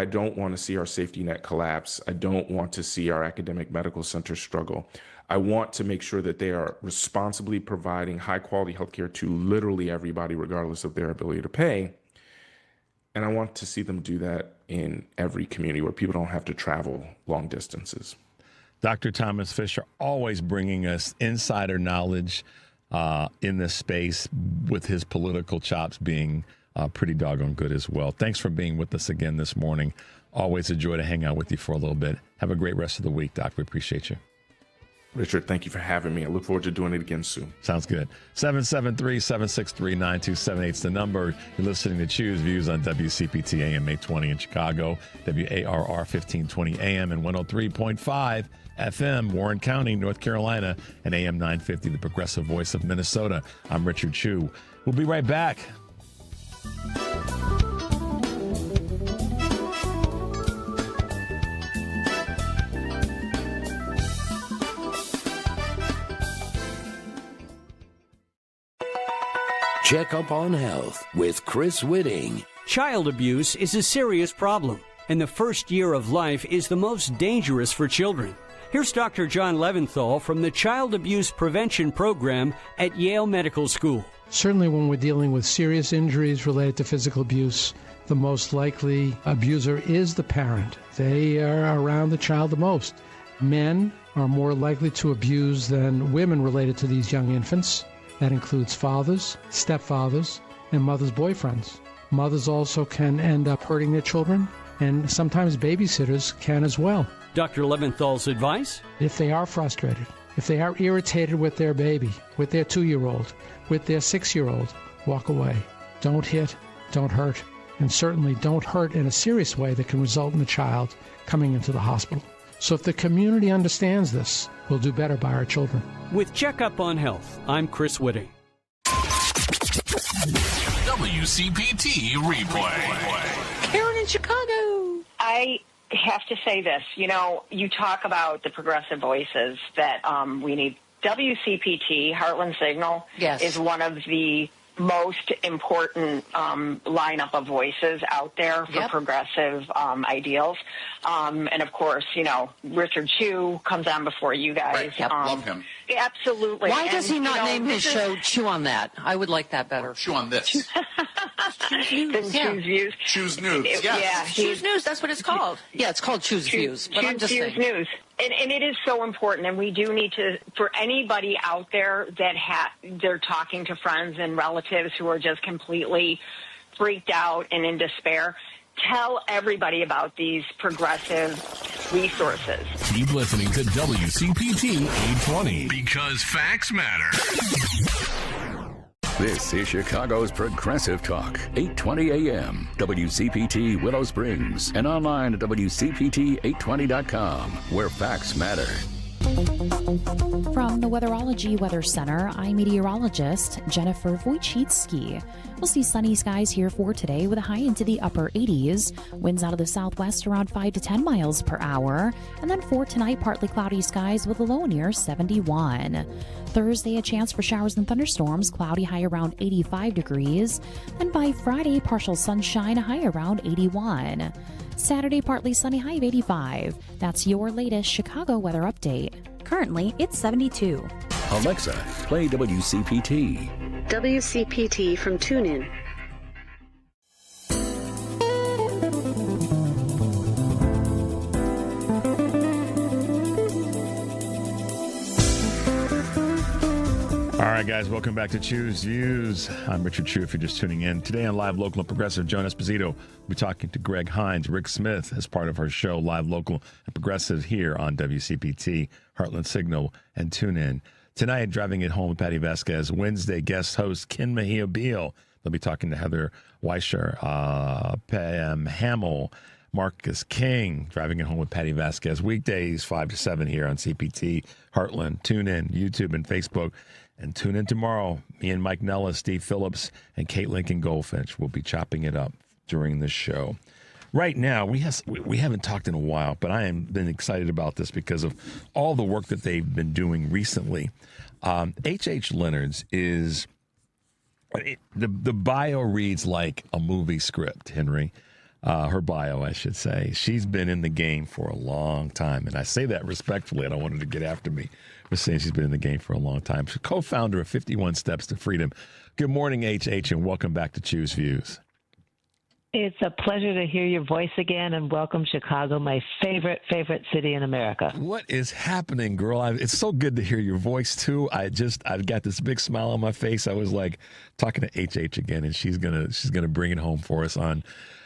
don't want to see our safety net collapse. I don't want to see our academic medical centers struggle. I want to make sure that they are responsibly providing high quality healthcare to literally everybody, regardless of their ability to pay. And I want to see them do that in every community where people don't have to travel long distances. Dr. Thomas Fisher, always bringing us insider knowledge in this space, with his political chops being pretty doggone good as well. Thanks for being with us again this morning. Always a joy to hang out with you for a little bit. Have a great rest of the week, Doc. We appreciate you. Richard, thank you for having me. I look forward to doing it again soon. Sounds good. 773-763-9278 is the number. You're listening to Choose Views on WCPT AM 820 in Chicago, WARR 1520 AM and 103.5 FM, Warren County, North Carolina, and AM 950, the progressive voice of Minnesota. I'm Richard Chu. We'll be right back. Check up on health with Chris Whitting. Child abuse is a serious problem, and the first year of life is the most dangerous for children. Here's Dr. John Leventhal from the Child Abuse Prevention Program at Yale Medical School. Certainly when we're dealing with serious injuries related to physical abuse, the most likely abuser is the parent. They are around the child the most. Men are more likely to abuse than women related to these young infants. That includes fathers, stepfathers, and mothers' boyfriends. Mothers also can end up hurting their children, and sometimes babysitters can as well. Dr. Leventhal's advice? If they are frustrated, if they are irritated with their baby, with their 2-year-old, with their 6-year-old, walk away. Don't hit, don't hurt, and certainly don't hurt in a serious way that can result in the child coming into the hospital. So if the community understands this, we'll do better by our children. With Checkup on Health, I'm Chris Whitting. WCPT replay. Karen in Chicago. I have to say this. You talk about the progressive voices that we need. WCPT, Heartland Signal, is one of the most important lineup of voices out there for progressive ideals. And of course, Richard Chu comes on before you guys. Right. Yep. Love him. Absolutely. Why does he not name his show Chew on That? I would like that better. Chew on This. Choose Views. Choose News. Yes. Choose News. That's what it's called. Yeah, it's called Choose Views. But I'm just saying. News. And it is so important, and we do need to, for anybody out there that they're talking to friends and relatives who are just completely freaked out and in despair, tell everybody about these progressive resources. Keep listening to WCPT 820 because facts matter. This is Chicago's Progressive Talk, 820 AM, WCPT Willow Springs, and online at WCPT820.com, where facts matter. From the Weatherology Weather Center, I'm meteorologist Jennifer Wojcicki. We'll see sunny skies here for today with a high into the upper 80s. Winds out of the southwest around 5 to 10 miles per hour. And then for tonight, partly cloudy skies with a low near 71. Thursday, a chance for showers and thunderstorms, cloudy high around 85 degrees. And by Friday, partial sunshine, a high around 81. Saturday, partly sunny, high of 85. That's your latest Chicago weather update. Currently, it's 72. Alexa, play WCPT. WCPT from TuneIn. All right, guys, welcome back to Choose Views. I'm Richard Chew, if you're just tuning in. Today on Live Local and Progressive, Joan Esposito will be talking to Greg Hines, Rick Smith, as part of her show, Live Local and Progressive, here on WCPT, Heartland Signal, and TuneIn. Tonight, Driving It Home with Patty Vasquez. Wednesday, guest host Ken Mejia Beal. They'll be talking to Heather Weischer, Pam Hamill, Marcus King, Driving It Home with Patty Vasquez. Weekdays, 5 to 7 here on CPT, Heartland, TuneIn, YouTube, and Facebook. And tune in tomorrow. Me and Mike Nellis, Steve Phillips, and Kate Lincoln Goldfinch will be chopping it up during the show. Right now, we haven't talked in a while, but I am been excited about this because of all the work that they've been doing recently. H.H. Leonards is the bio reads like a movie script, Henry. Her bio, I should say. She's been in the game for a long time, and I say that respectfully. I don't want her to get after me for saying she's been in the game for a long time. She's co-founder of 51 Steps to Freedom. Good morning, H.H., and welcome back to Choose Views. It's a pleasure to hear your voice again, and welcome Chicago, my favorite city in America. What is happening, girl? It's so good to hear your voice too. I've got this big smile on my face. I was like talking to HH again, and she's gonna bring it home for us on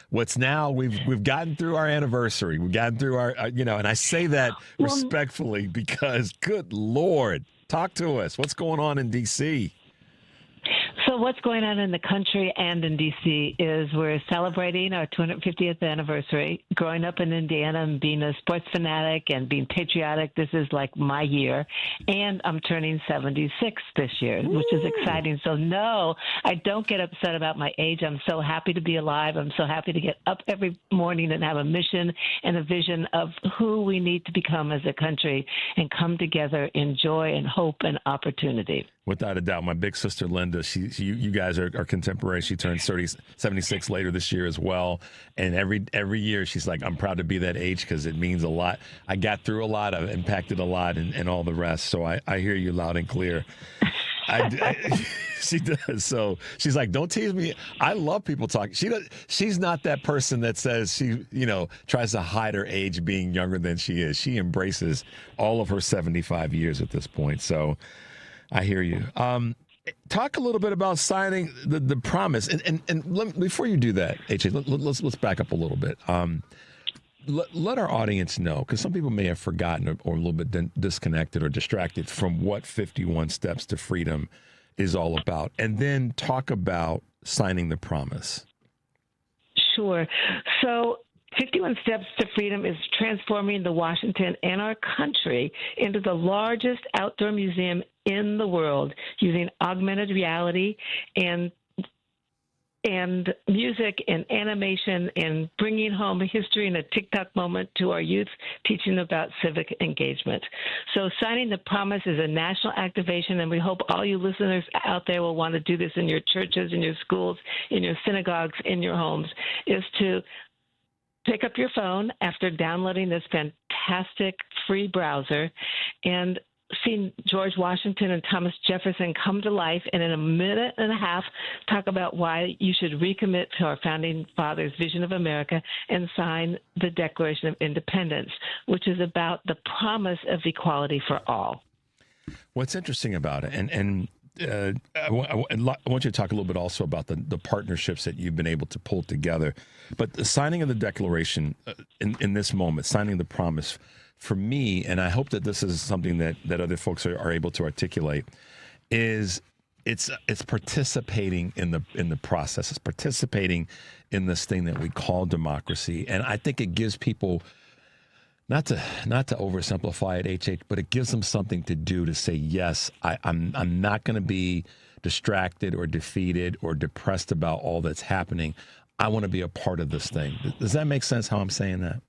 what's now. We've gotten through our anniversary. We've gotten through our and I say that respectfully because good Lord, talk to us. What's going on in D.C.? So what's going on in the country and in D.C. is we're celebrating our 250th anniversary. Growing up in Indiana and being a sports fanatic and being patriotic, this is like my year. And I'm turning 76 this year, which is exciting. So no, I don't get upset about my age. I'm so happy to be alive. I'm so happy to get up every morning and have a mission and a vision of who we need to become as a country and come together in joy and hope and opportunity. Without a doubt. My big sister, Linda, you guys are contemporaries. She turns 76 later this year as well. And every year she's like, I'm proud to be that age because it means a lot. I got through a lot. I've impacted a lot and all the rest. So I hear you loud and clear. She does. So she's like, don't tease me. I love people talking. She's not that person that says she, tries to hide her age being younger than she is. She embraces all of her 75 years at this point. So I hear you. Talk a little bit about signing the promise, and before you do that, HA, let's back up a little bit. Let our audience know, because some people may have forgotten or a little bit disconnected or distracted from what 51 Steps to Freedom is all about, and then talk about signing the promise. Sure. So 51 Steps to Freedom is transforming the Washington and our country into the largest outdoor museum in the world using augmented reality and music and animation and bringing home history in a TikTok moment to our youth, teaching about civic engagement. So signing the promise is a national activation, and we hope all you listeners out there will want to do this in your churches, in your schools, in your synagogues, in your homes, is to pick up your phone after downloading this fantastic free browser and seen George Washington and Thomas Jefferson come to life, and in a minute and a half talk about why you should recommit to our founding fathers' vision of America and sign the Declaration of Independence, which is about the promise of equality for all. What's interesting about it, and I want you to talk a little bit also about the partnerships that you've been able to pull together. But the signing of the Declaration in this moment, signing the promise, for me, and I hope that this is something that other folks are able to articulate, is it's participating in the process. It's participating in this thing that we call democracy. And I think it gives people, not to oversimplify it, HH, but it gives them something to do, to say, yes, I'm not going to be distracted or defeated or depressed about all that's happening. I want to be a part of this thing. Does that make sense how I'm saying that?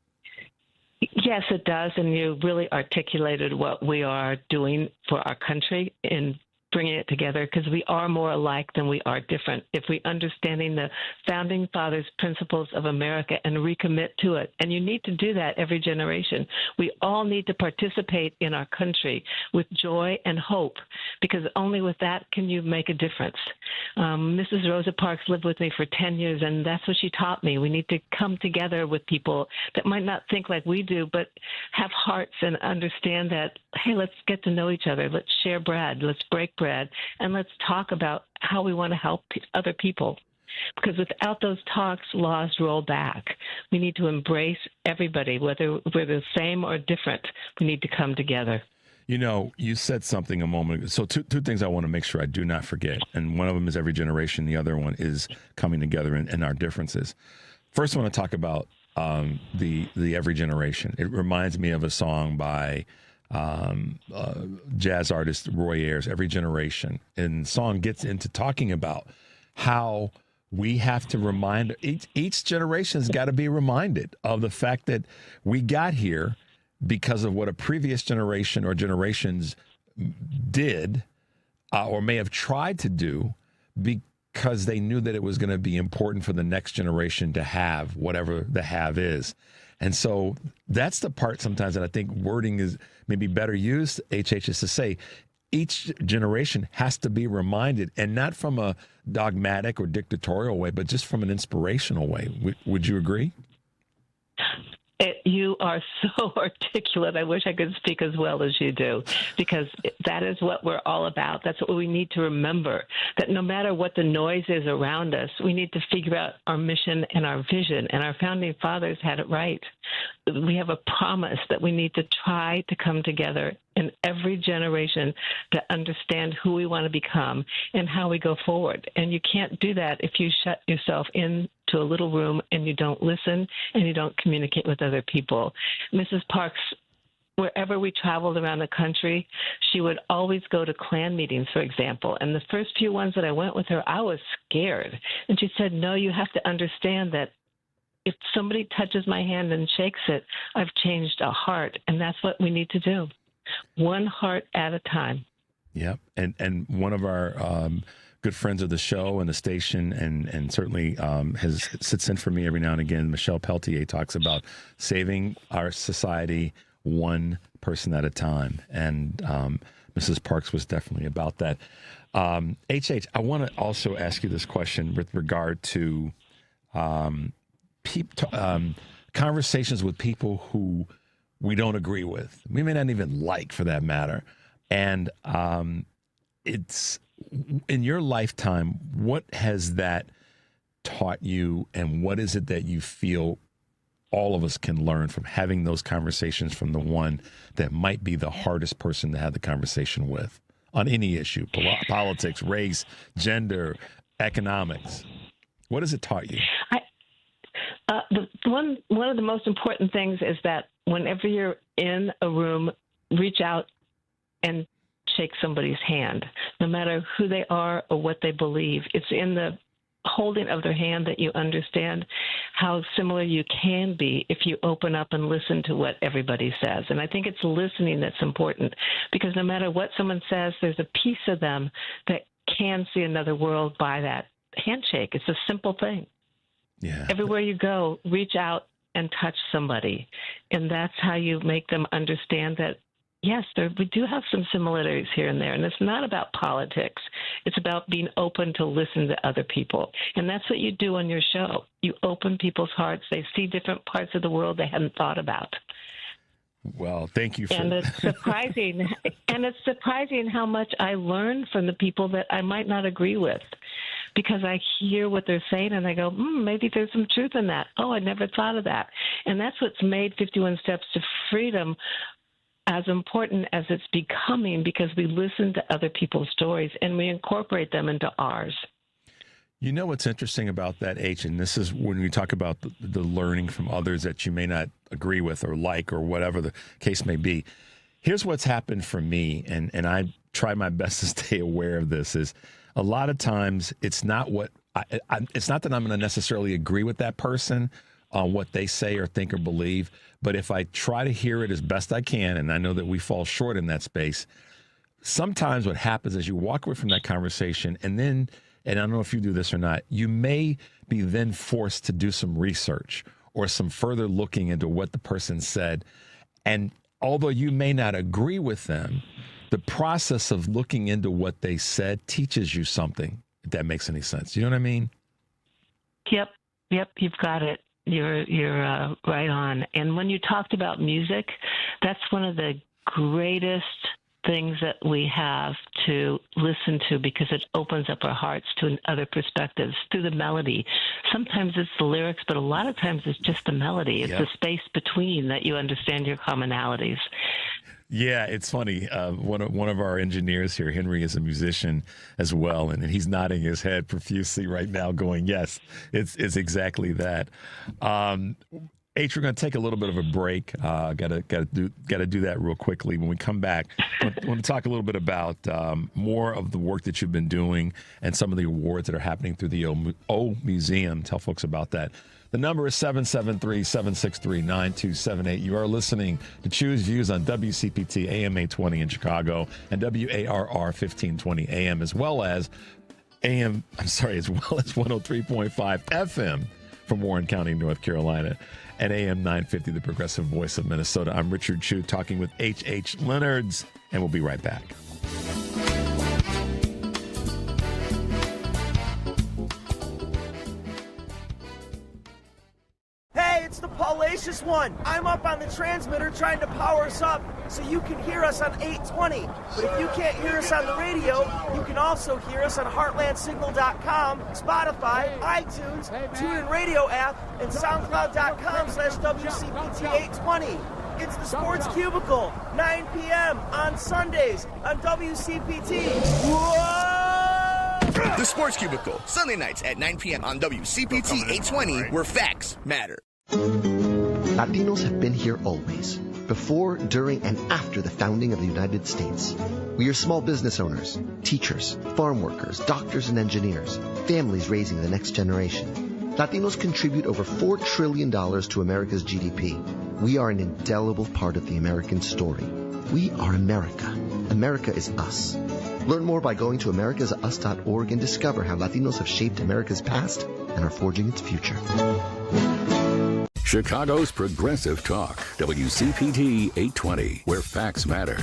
Yes, it does. And you really articulated what we are doing for our country in bringing it together, because we are more alike than we are different. If we understanding the founding fathers' principles of America and recommit to it, and you need to do that every generation. We all need to participate in our country with joy and hope, because only with that can you make a difference. Mrs. Rosa Parks lived with me for 10 years, and that's what she taught me. We need to come together with people that might not think like we do, but have hearts and understand that, hey, let's get to know each other. Let's share bread. Let's break bread. And let's talk about how we want to help other people. Because without those talks, laws roll back. We need to embrace everybody, whether we're the same or different. We need to come together. You know, you said something a moment ago. So two things I want to make sure I do not forget. And one of them is every generation. The other one is coming together in our differences. First, I want to talk about the every generation. It reminds me of a song by jazz artist Roy Ayers, Every Generation. And the song gets into talking about how we have to remind, each generation's got to be reminded of the fact that we got here because of what a previous generation or generations did or may have tried to do, because they knew that it was going to be important for the next generation to have whatever the have is. And so that's the part sometimes that I think wording is maybe better used, HH, is to say each generation has to be reminded, and not from a dogmatic or dictatorial way, but just from an inspirational way. Would you agree? You are so articulate. I wish I could speak as well as you do, because that is what we're all about. That's what we need to remember, that no matter what the noise is around us, we need to figure out our mission and our vision. And our founding fathers had it right. We have a promise that we need to try to come together in every generation to understand who we want to become and how we go forward. And you can't do that if you shut yourself into a little room and you don't listen and you don't communicate with other people. Mrs. Parks, wherever we traveled around the country, she would always go to Klan meetings, for example. And the first few ones that I went with her, I was scared. And she said, no, you have to understand that if somebody touches my hand and shakes it, I've changed a heart. And that's what we need to do. One heart at a time. Yep. And one of our good friends of the show and the station, and certainly sits in for me every now and again, Michelle Peltier, talks about saving our society one person at a time. And Mrs. Parks was definitely about that. HH, I want to also ask you this question with regard to conversations with people who we don't agree with. We may not even like, for that matter. And it's in your lifetime, what has that taught you, and what is it that you feel all of us can learn from having those conversations from the one that might be the hardest person to have the conversation with on any issue, politics, race, gender, economics? What has it taught you? One of the most important things is that whenever you're in a room, reach out and shake somebody's hand, no matter who they are or what they believe. It's in the holding of their hand that you understand how similar you can be if you open up and listen to what everybody says. And I think it's listening that's important, because no matter what someone says, there's a piece of them that can see another world by that handshake. It's a simple thing. Yeah. Everywhere you go, reach out and touch somebody. And that's how you make them understand that, yes, we do have some similarities here and there. And it's not about politics. It's about being open to listen to other people. And that's what you do on your show. You open people's hearts. They see different parts of the world they hadn't thought about. Well, thank you for And it's surprising, how much I learn from the people that I might not agree with, because I hear what they're saying and I go, maybe there's some truth in that. Oh, I never thought of that. And that's what's made 51 Steps to Freedom as important as it's becoming, because we listen to other people's stories and we incorporate them into ours. You know what's interesting about that, H, and this is when we talk about the learning from others that you may not agree with or like or whatever the case may be. Here's what's happened for me, and I try my best to stay aware of this, is a lot of times it's not it's not that I'm going to necessarily agree with that person on what they say or think or believe, but if I try to hear it as best I can, and I know that we fall short in that space, sometimes what happens is you walk away from that conversation and I don't know if you do this or not, you may be then forced to do some research or some further looking into what the person said. And although you may not agree with them, the process of looking into what they said teaches you something, if that makes any sense. You know what I mean? Yep, you've got it. You're right on. And when you talked about music, that's one of the greatest things that we have to listen to, because it opens up our hearts to other perspectives through the melody. Sometimes it's the lyrics, but a lot of times it's just the melody. It's the space between that you understand your commonalities. Yeah, it's funny. One of our engineers here, Henry, is a musician as well, and he's nodding his head profusely right now, going, "Yes, it's exactly that." H, we're going to take a little bit of a break. Got to do that real quickly. When we come back, I want to talk a little bit about more of the work that you've been doing and some of the awards that are happening through the O Museum. Tell folks about that. The number is 773-763-9278. You are listening to Choose Views on WCPT AM 820 in Chicago and WARR 1520 AM, as well as 103.5 FM from Warren County, North Carolina, and AM 950, the progressive voice of Minnesota. I'm Richard Chu, talking with H.H. Leonards, and we'll be right back. Hey, it's the Paulacious One. I'm up on the transmitter trying to power us up so you can hear us on 820. But if you can't hear us on the radio, you can also hear us on heartlandsignal.com, Spotify, iTunes, TuneIn Radio app, and SoundCloud.com/WCPT820. It's the Sports Cubicle, 9 p.m. on Sundays on WCPT. Whoa! The Sports Cubicle, Sunday nights at 9 p.m. on WCPT 820, where facts matter. Latinos have been here always, before, during, and after the founding of the United States. We are small business owners, teachers, farm workers, doctors, and engineers, families raising the next generation. Latinos contribute over $4 trillion to America's GDP. We are an indelible part of the American story. We are America. America is us. Learn more by going to americasus.org and discover how Latinos have shaped America's past and are forging its future. Chicago's Progressive Talk, WCPT 820, where facts matter.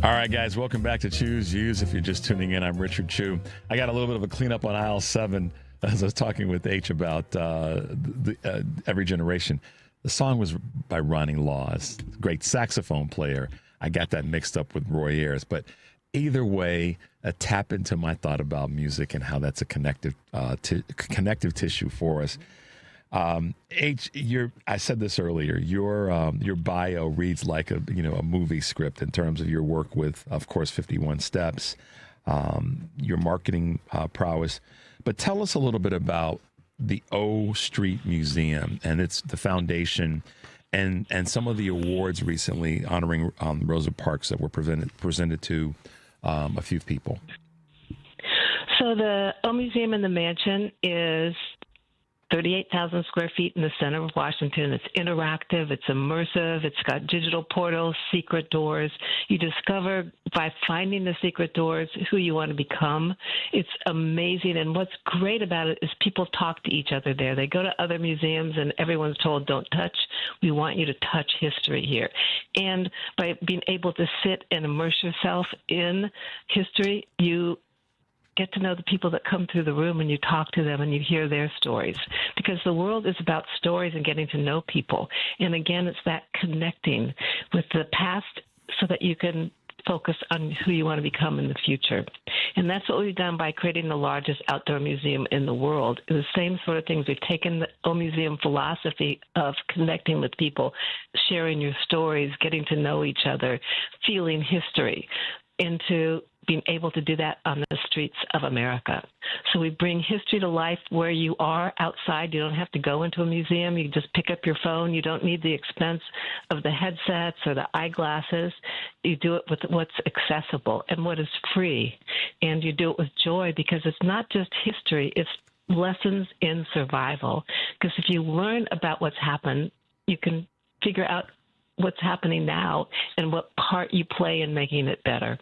All right, guys, welcome back to Choose Views. If you're just tuning in, I'm Richard Chu. I got a little bit of a cleanup on aisle 7 as I was talking with H about Every Generation. The song was by Ronnie Laws, great saxophone player. I got that mixed up with Roy Ayers. But either way, a tap into my thought about music and how that's a connective tissue for us. H, I said this earlier. Your bio reads like a movie script in terms of your work with, of course, 51 Steps, your marketing prowess. But tell us a little bit about the O Street Museum and it's the foundation and some of the awards recently honoring Rosa Parks that were presented to a few people. So the O Museum in the Mansion is 38,000 square feet in the center of Washington. It's interactive, it's immersive, it's got digital portals, secret doors. You discover by finding the secret doors who you want to become. It's amazing, and what's great about it is people talk to each other there. They go to other museums, and everyone's told, don't touch. We want you to touch history here. And by being able to sit and immerse yourself in history, you get to know the people that come through the room, and you talk to them and you hear their stories, because the world is about stories and getting to know people. And again, it's that connecting with the past so that you can focus on who you want to become in the future. And that's what we've done by creating the largest outdoor museum in the world. The same sort of things. We've taken the old museum philosophy of connecting with people, sharing your stories, getting to know each other, feeling history, into being able to do that on the streets of America. So we bring history to life where you are outside. You don't have to go into a museum. You just pick up your phone. You don't need the expense of the headsets or the eyeglasses. You do it with what's accessible and what is free. And you do it with joy, because it's not just history, it's lessons in survival. Because if you learn about what's happened, you can figure out what's happening now and what part you play in making it better.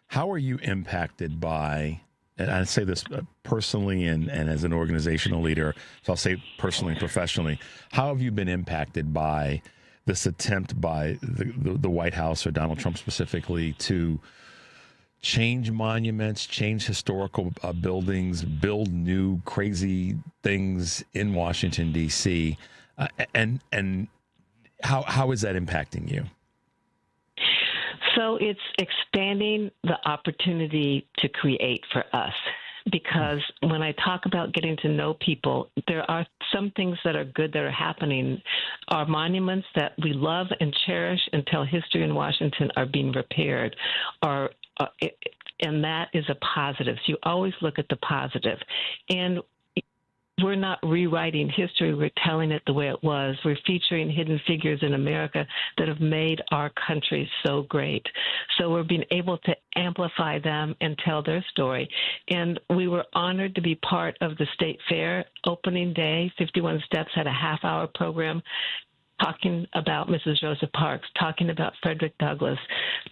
How are you impacted by, and I say this personally and as an organizational leader, so I'll say personally and professionally, how have you been impacted by this attempt by the White House, or Donald Trump specifically, to change monuments, change historical buildings, build new crazy things in Washington, D.C., and how is that impacting you? So it's expanding the opportunity to create for us, because when I talk about getting to know people, there are some things that are good that are happening. Our monuments that we love and cherish and tell history in Washington are being repaired, and that is a positive. So you always look at the positive. And we're not rewriting history. We're telling it the way it was. We're featuring hidden figures in America that have made our country so great. So we're being able to amplify them and tell their story. And we were honored to be part of the State Fair opening day. 51 Steps had a half-hour program talking about Mrs. Rosa Parks, talking about Frederick Douglass,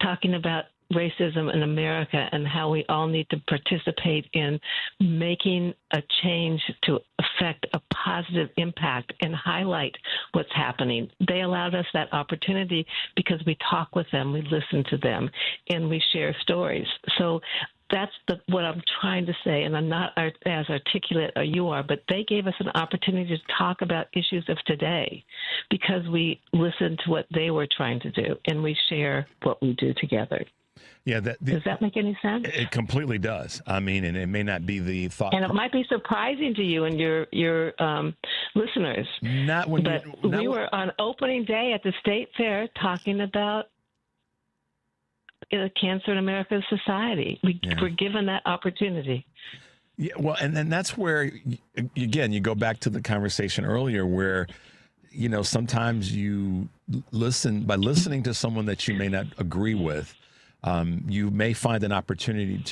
talking about racism in America and how we all need to participate in making a change to affect a positive impact and highlight what's happening. They allowed us that opportunity because we talk with them, we listen to them, and we share stories. So that's what I'm trying to say, and I'm not as articulate as you are, but they gave us an opportunity to talk about issues of today because we listened to what they were trying to do, and we share what we do together. Yeah, does that make any sense? It completely does. I mean, and it may not be the thought, and it might be surprising to you and your listeners. We were on opening day at the State Fair talking about Cancer in America's Society. We were given that opportunity. Yeah, well, and then that's where, again, you go back to the conversation earlier where, sometimes you listen, by listening to someone that you may not agree with, you may find an opportunity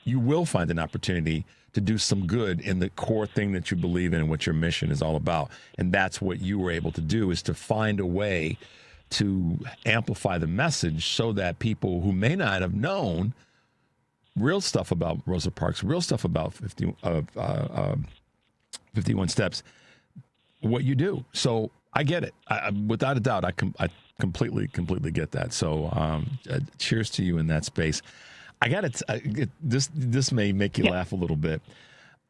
you will find an opportunity to do some good in the core thing that you believe in and what your mission is all about. And that's what you were able to do, is to find a way to amplify the message so that people who may not have known real stuff about Rosa Parks, real stuff about 51 Steps, what you do. So I get it. Without a doubt, I completely get that. So cheers to you in that space. I got it. This may make you laugh a little bit.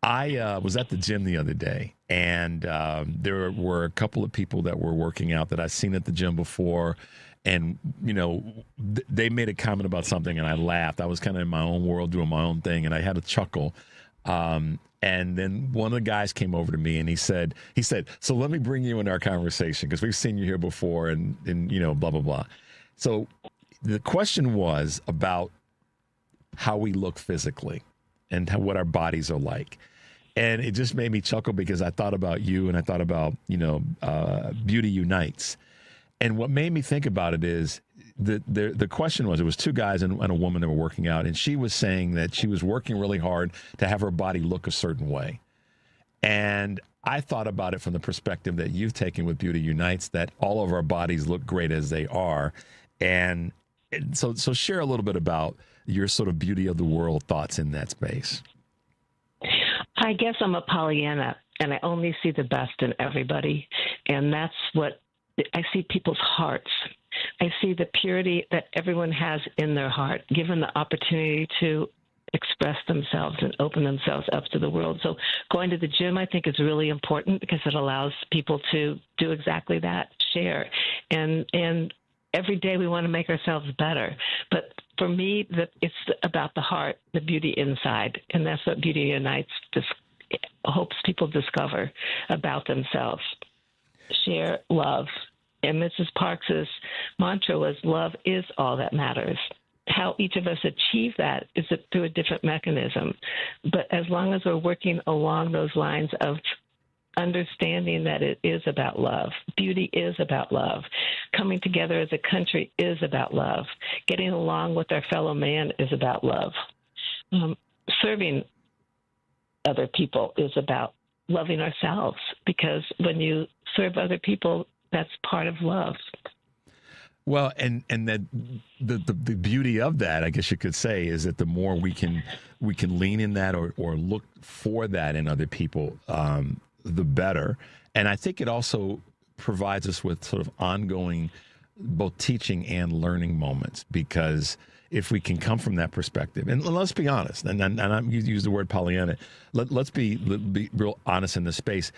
I was at the gym the other day, and there were a couple of people that were working out that I'd seen at the gym before. And, they made a comment about something, and I laughed. I was kind of in my own world doing my own thing, and I had a chuckle. And then one of the guys came over to me, and he said, so let me bring you in our conversation because we've seen you here before and blah, blah, blah. So the question was about how we look physically and what our bodies are like. And it just made me chuckle because I thought about you and I thought about, Beauty Unites. And what made me think about it is the question was, it was two guys and a woman that were working out, and she was saying that she was working really hard to have her body look a certain way. And I thought about it from the perspective that you've taken with Beauty Unites, that all of our bodies look great as they are. And so share a little bit about your sort of beauty of the world thoughts in that space. I guess I'm a Pollyanna, and I only see the best in everybody. And that's what I see, people's hearts. I see the purity that everyone has in their heart, given the opportunity to express themselves and open themselves up to the world. So going to the gym, I think, is really important because it allows people to do exactly that, share. And every day we want to make ourselves better. But for me, it's about the heart, the beauty inside. And that's what Beauty Unites hopes people discover about themselves. Share love. And Mrs. Parks's mantra was, love is all that matters. How each of us achieve that is through a different mechanism. But as long as we're working along those lines of understanding that it is about love, beauty is about love, coming together as a country is about love, getting along with our fellow man is about love, serving other people is about loving ourselves, because when you serve other people, that's part of love. Well, and that the beauty of that, I guess you could say, is that the more we can lean in that or look for that in other people, the better. And I think it also provides us with sort of ongoing both teaching and learning moments, because if we can come from that perspective, and let's be honest, and I use the word Pollyanna, let's be real honest in this space.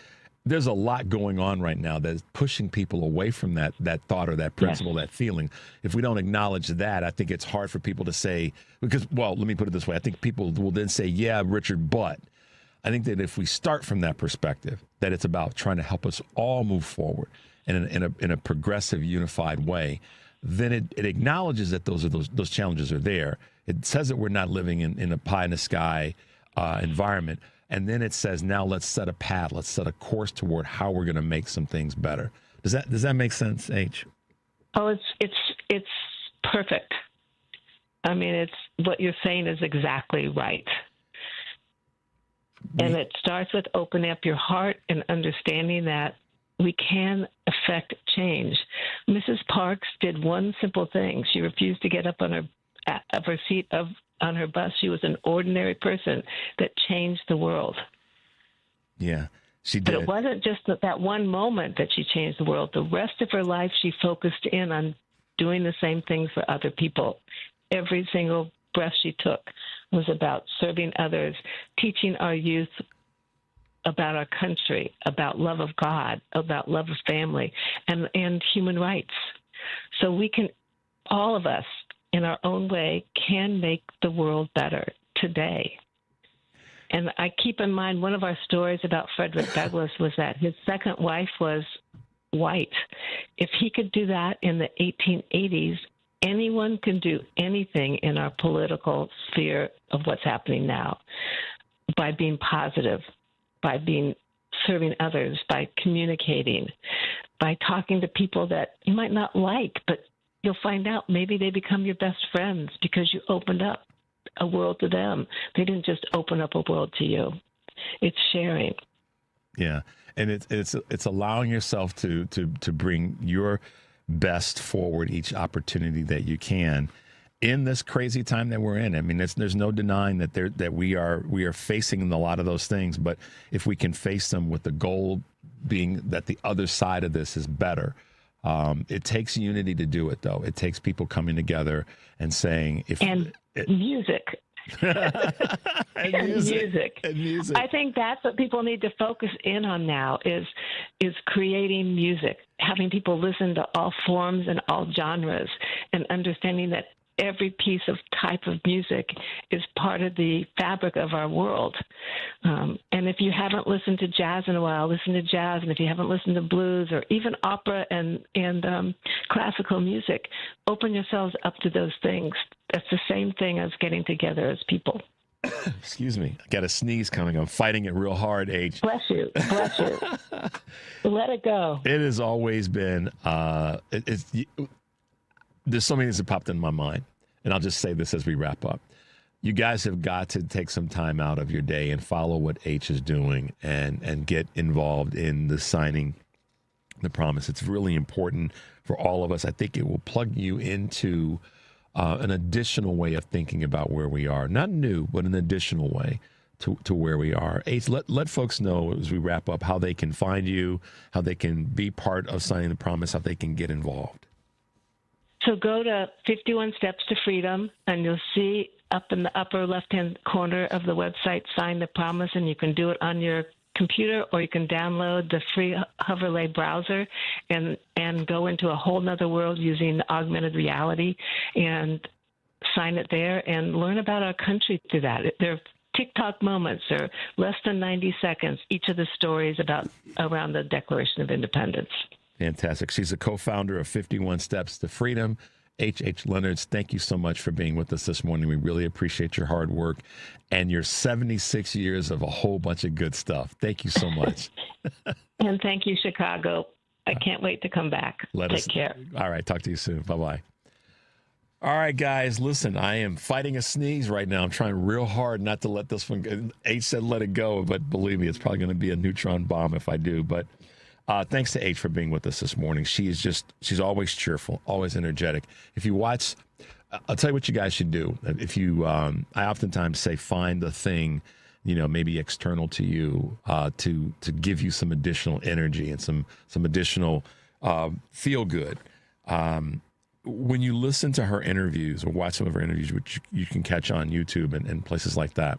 There's a lot going on right now that's pushing people away from that thought or that principle, that feeling. If we don't acknowledge that, I think it's hard for people to say, because, well, let me put it this way. I think people will then say, yeah, Richard, but I think that if we start from that perspective, that it's about trying to help us all move forward in a progressive, unified way, then it acknowledges that those challenges are there. It says that we're not living in a pie in the sky environment. And then it says, now let's set a path, let's set a course toward how we're going to make some things better. Does that make sense, H? Oh, it's perfect. I mean, it's what you're saying is exactly right. And it starts with opening up your heart and understanding that we can affect change. Mrs. Parks did one simple thing. She refused to get up on her seat on her bus. She was an ordinary person that changed the world. Yeah, she did. But it wasn't just that one moment that she changed the world. The rest of her life, she focused in on doing the same things for other people. Every single breath she took was about serving others, teaching our youth about our country, about love of God, about love of family, and human rights. So we can, all of us, in our own way, can make the world better today. And I keep in mind one of our stories about Frederick Douglass was that his second wife was white. If he could do that in the 1880s, anyone can do anything in our political sphere of what's happening now by being positive, by serving others, by communicating, by talking to people that you might not like, but you'll find out maybe they become your best friends because you opened up a world to them. They didn't just open up a world to you. It's sharing. Yeah, and it's allowing yourself to bring your best forward each opportunity that you can in this crazy time that we're in. I mean, there's no denying that we are facing a lot of those things, but if we can face them with the goal being that the other side of this is better. It takes unity to do it, though. It takes people coming together and saying, music. and music. I think that's what people need to focus in on now is creating music, having people listen to all forms and all genres, and understanding that every piece of type of music is part of the fabric of our world. And if you haven't listened to jazz in a while, listen to jazz. And if you haven't listened to blues or even opera and classical music, open yourselves up to those things. That's the same thing as getting together as people. Excuse me. I got a sneeze coming. I'm fighting it real hard, H. Bless you. Bless you. Let it go. It has always been, there's so many things that popped in my mind, and I'll just say this as we wrap up. you guys have got to take some time out of your day and follow what H is doing and get involved in the signing the promise. It's really important for all of us. I think it will plug you into an additional way of thinking about where we are. Not new, but an additional way to where we are. H, let folks know as we wrap up how they can find you, how they can be part of signing the promise, how they can get involved. So go to 51 Steps to Freedom, and you'll see up in the upper left-hand corner of the website, Sign the Promise, and you can do it on your computer, or you can download the free Hoverlay browser and go into a whole nother world using augmented reality and sign it there and learn about our country through that. There are TikTok moments, or less than 90 seconds, each of the stories around the Declaration of Independence. Fantastic. She's a co-founder of 51 Steps to Freedom. H. Leonards, thank you so much for being with us this morning. We really appreciate your hard work and your 76 years of a whole bunch of good stuff. Thank you so much. And thank you, Chicago. I can't wait to come back. Take care. All right. Talk to you soon. Bye-bye. All right, guys, listen, I am fighting a sneeze right now. I'm trying real hard not to let this one go. H said let it go, but believe me, it's probably going to be a neutron bomb if I do. But thanks to H for being with us this morning. She's always cheerful, always energetic. If you watch, I'll tell you what you guys should do. If you, I oftentimes say find the thing, maybe external to you, to give you some additional energy and some additional feel good. When you listen to her interviews or watch some of her interviews, which you can catch on YouTube and places like that,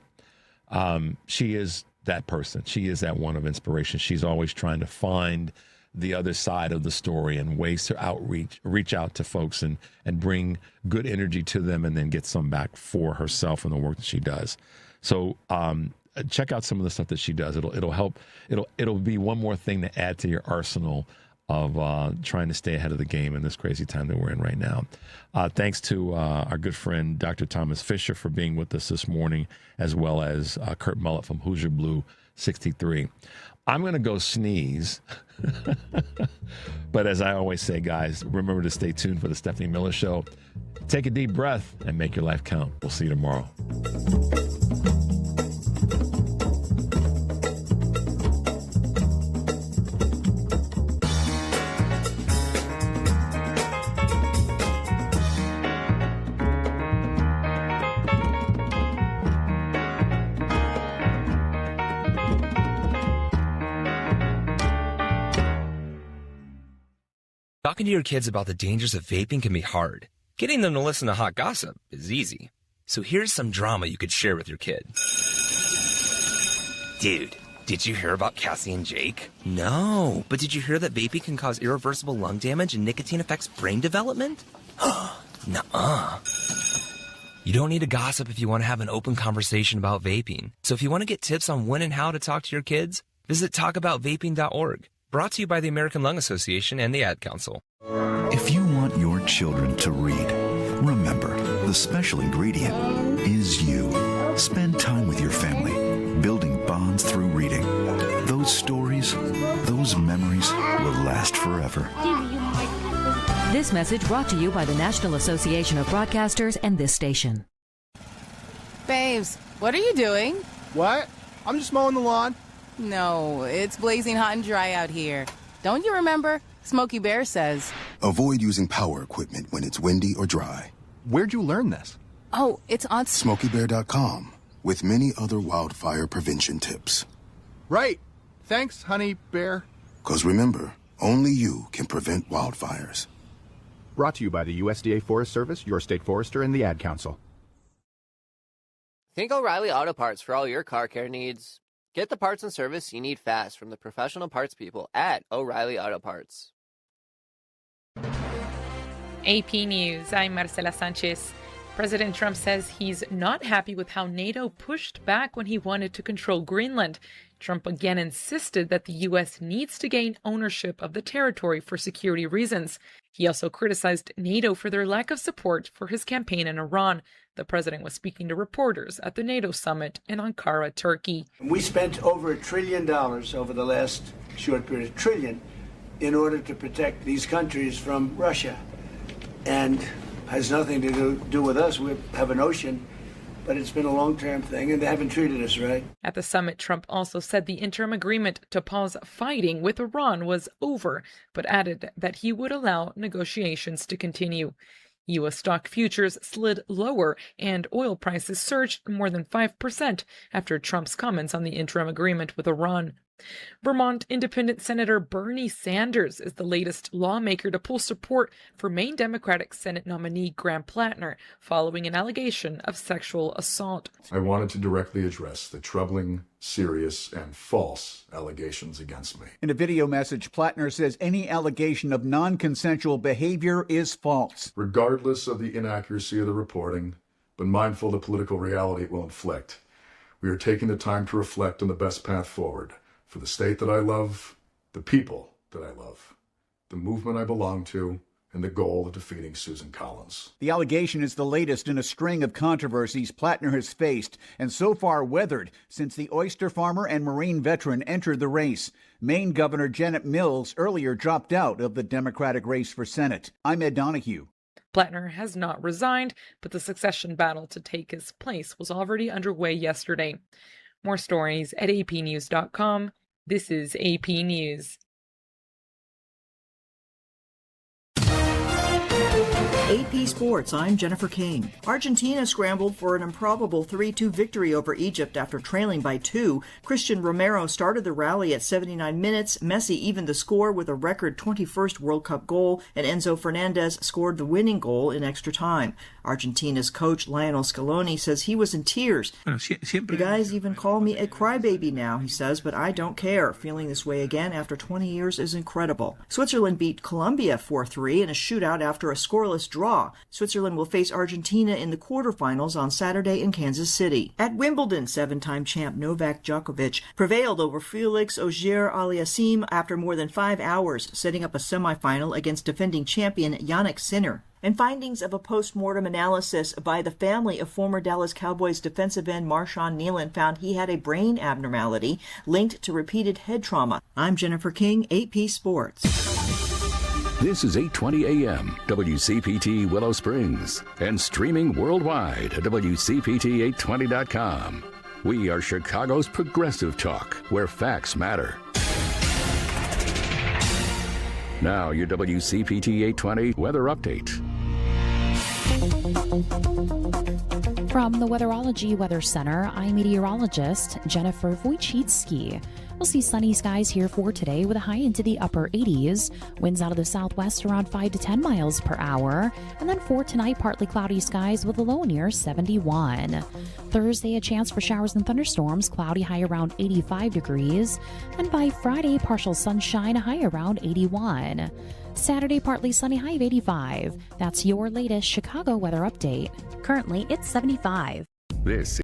she is that person. She is that one of inspiration. She's always trying to find the other side of the story and ways to reach out to folks and bring good energy to them and then get some back for herself and the work that she does. So check out some of the stuff that she does. It'll help. It'll be one more thing to add to your arsenal of trying to stay ahead of the game in this crazy time that we're in right now. Thanks to our good friend, Dr. Thomas Fisher, for being with us this morning, as well as Kurt Mullett from Hoosier Blue 63. I'm going to go sneeze. But as I always say, guys, remember to stay tuned for the Stephanie Miller Show. Take a deep breath and make your life count. We'll see you tomorrow. Talking to your kids about the dangers of vaping can be hard. Getting them to listen to hot gossip is easy. So here's some drama you could share with your kid. Dude, did you hear about Cassie and Jake? No, but did you hear that vaping can cause irreversible lung damage and nicotine affects brain development? Nuh-uh. You don't need to gossip if you want to have an open conversation about vaping. So if you want to get tips on when and how to talk to your kids, visit talkaboutvaping.org. Brought to you by the American Lung Association and the Ad Council. If you want your children to read, remember, the special ingredient is you. Spend time with your family, building bonds through reading. Those stories, those memories will last forever. This message brought to you by the National Association of Broadcasters and this station. Babes, what are you doing? What? I'm just mowing the lawn. No, it's blazing hot and dry out here. Don't you remember? Smokey Bear says. Avoid using power equipment when it's windy or dry. Where'd you learn this? Oh, it's on SmokeyBear.com with many other wildfire prevention tips. Right. Thanks, honey bear. 'Cause remember, only you can prevent wildfires. Brought to you by the USDA Forest Service, your state forester, and the Ad Council. Think O'Reilly Auto Parts for all your car care needs. Get the parts and service you need fast from the professional parts people at O'Reilly Auto Parts. AP News, I'm Marcela Sanchez. President Trump says he's not happy with how NATO pushed back when he wanted to control Greenland. Trump again insisted that the U.S. needs to gain ownership of the territory for security reasons. He also criticized NATO for their lack of support for his campaign in Iran. The president was speaking to reporters at the NATO summit in Ankara, Turkey. We spent over $1 trillion over the last short period, $1 trillion, in order to protect these countries from Russia. And has nothing to do with us. We have an ocean but it's been a long-term thing, and they haven't treated us right. At the summit, Trump also said the interim agreement to pause fighting with Iran was over, but added that he would allow negotiations to continue. U.S. stock futures slid lower and oil prices surged more than 5% after Trump's comments on the interim agreement with Iran. Vermont Independent Senator Bernie Sanders is the latest lawmaker to pull support for Maine Democratic Senate nominee Graham Plattner following an allegation of sexual assault. I wanted to directly address the troubling, serious, and false allegations against me. In a video message, Plattner says any allegation of non-consensual behavior is false. Regardless of the inaccuracy of the reporting, but mindful of the political reality it will inflict, we are taking the time to reflect on the best path forward for the state that I love, the people that I love, the movement I belong to, and the goal of defeating Susan Collins. The allegation is the latest in a string of controversies Plattner has faced and so far weathered since the oyster farmer and Marine veteran entered the race. Maine Governor Janet Mills earlier dropped out of the Democratic race for Senate. I'm Ed Donahue. Plattner has not resigned, but the succession battle to take his place was already underway yesterday. More stories at apnews.com. This is AP News. AP Sports, I'm Jennifer King. Argentina scrambled for an improbable 3-2 victory over Egypt after trailing by 2. Christian Romero started the rally at 79 minutes. Messi evened the score with a record 21st World Cup goal, and Enzo Fernandez scored the winning goal in extra time. Argentina's coach Lionel Scaloni says he was in tears. The guys even call me a crybaby now, he says, but I don't care. Feeling this way again after 20 years is incredible. Switzerland beat Colombia 4-3 in a shootout after a scoreless draw. Switzerland will face Argentina in the quarterfinals on Saturday in Kansas City. At Wimbledon, 7-time champ Novak Djokovic prevailed over Felix Auger-Aliassime after more than 5 hours, setting up a semifinal against defending champion Jannik Sinner. And findings of a post-mortem analysis by the family of former Dallas Cowboys defensive end Marshawn Nealon found he had a brain abnormality linked to repeated head trauma. I'm Jennifer King, AP Sports. This is 8:20 a.m. WCPT Willow Springs and streaming worldwide at WCPT820.com. We are Chicago's progressive talk, where facts matter. Now, your WCPT 820 weather update. From the Weatherology Weather Center, I'm meteorologist Jennifer Wojcicki. We'll see sunny skies here for today with a high into the upper 80s. Winds out of the southwest around 5 to 10 miles per hour. And then for tonight, partly cloudy skies with a low near 71. Thursday, a chance for showers and thunderstorms, cloudy high around 85 degrees. And by Friday, partial sunshine, a high around 81. Saturday, partly sunny, high of 85. That's your latest Chicago weather update. Currently, it's 75. This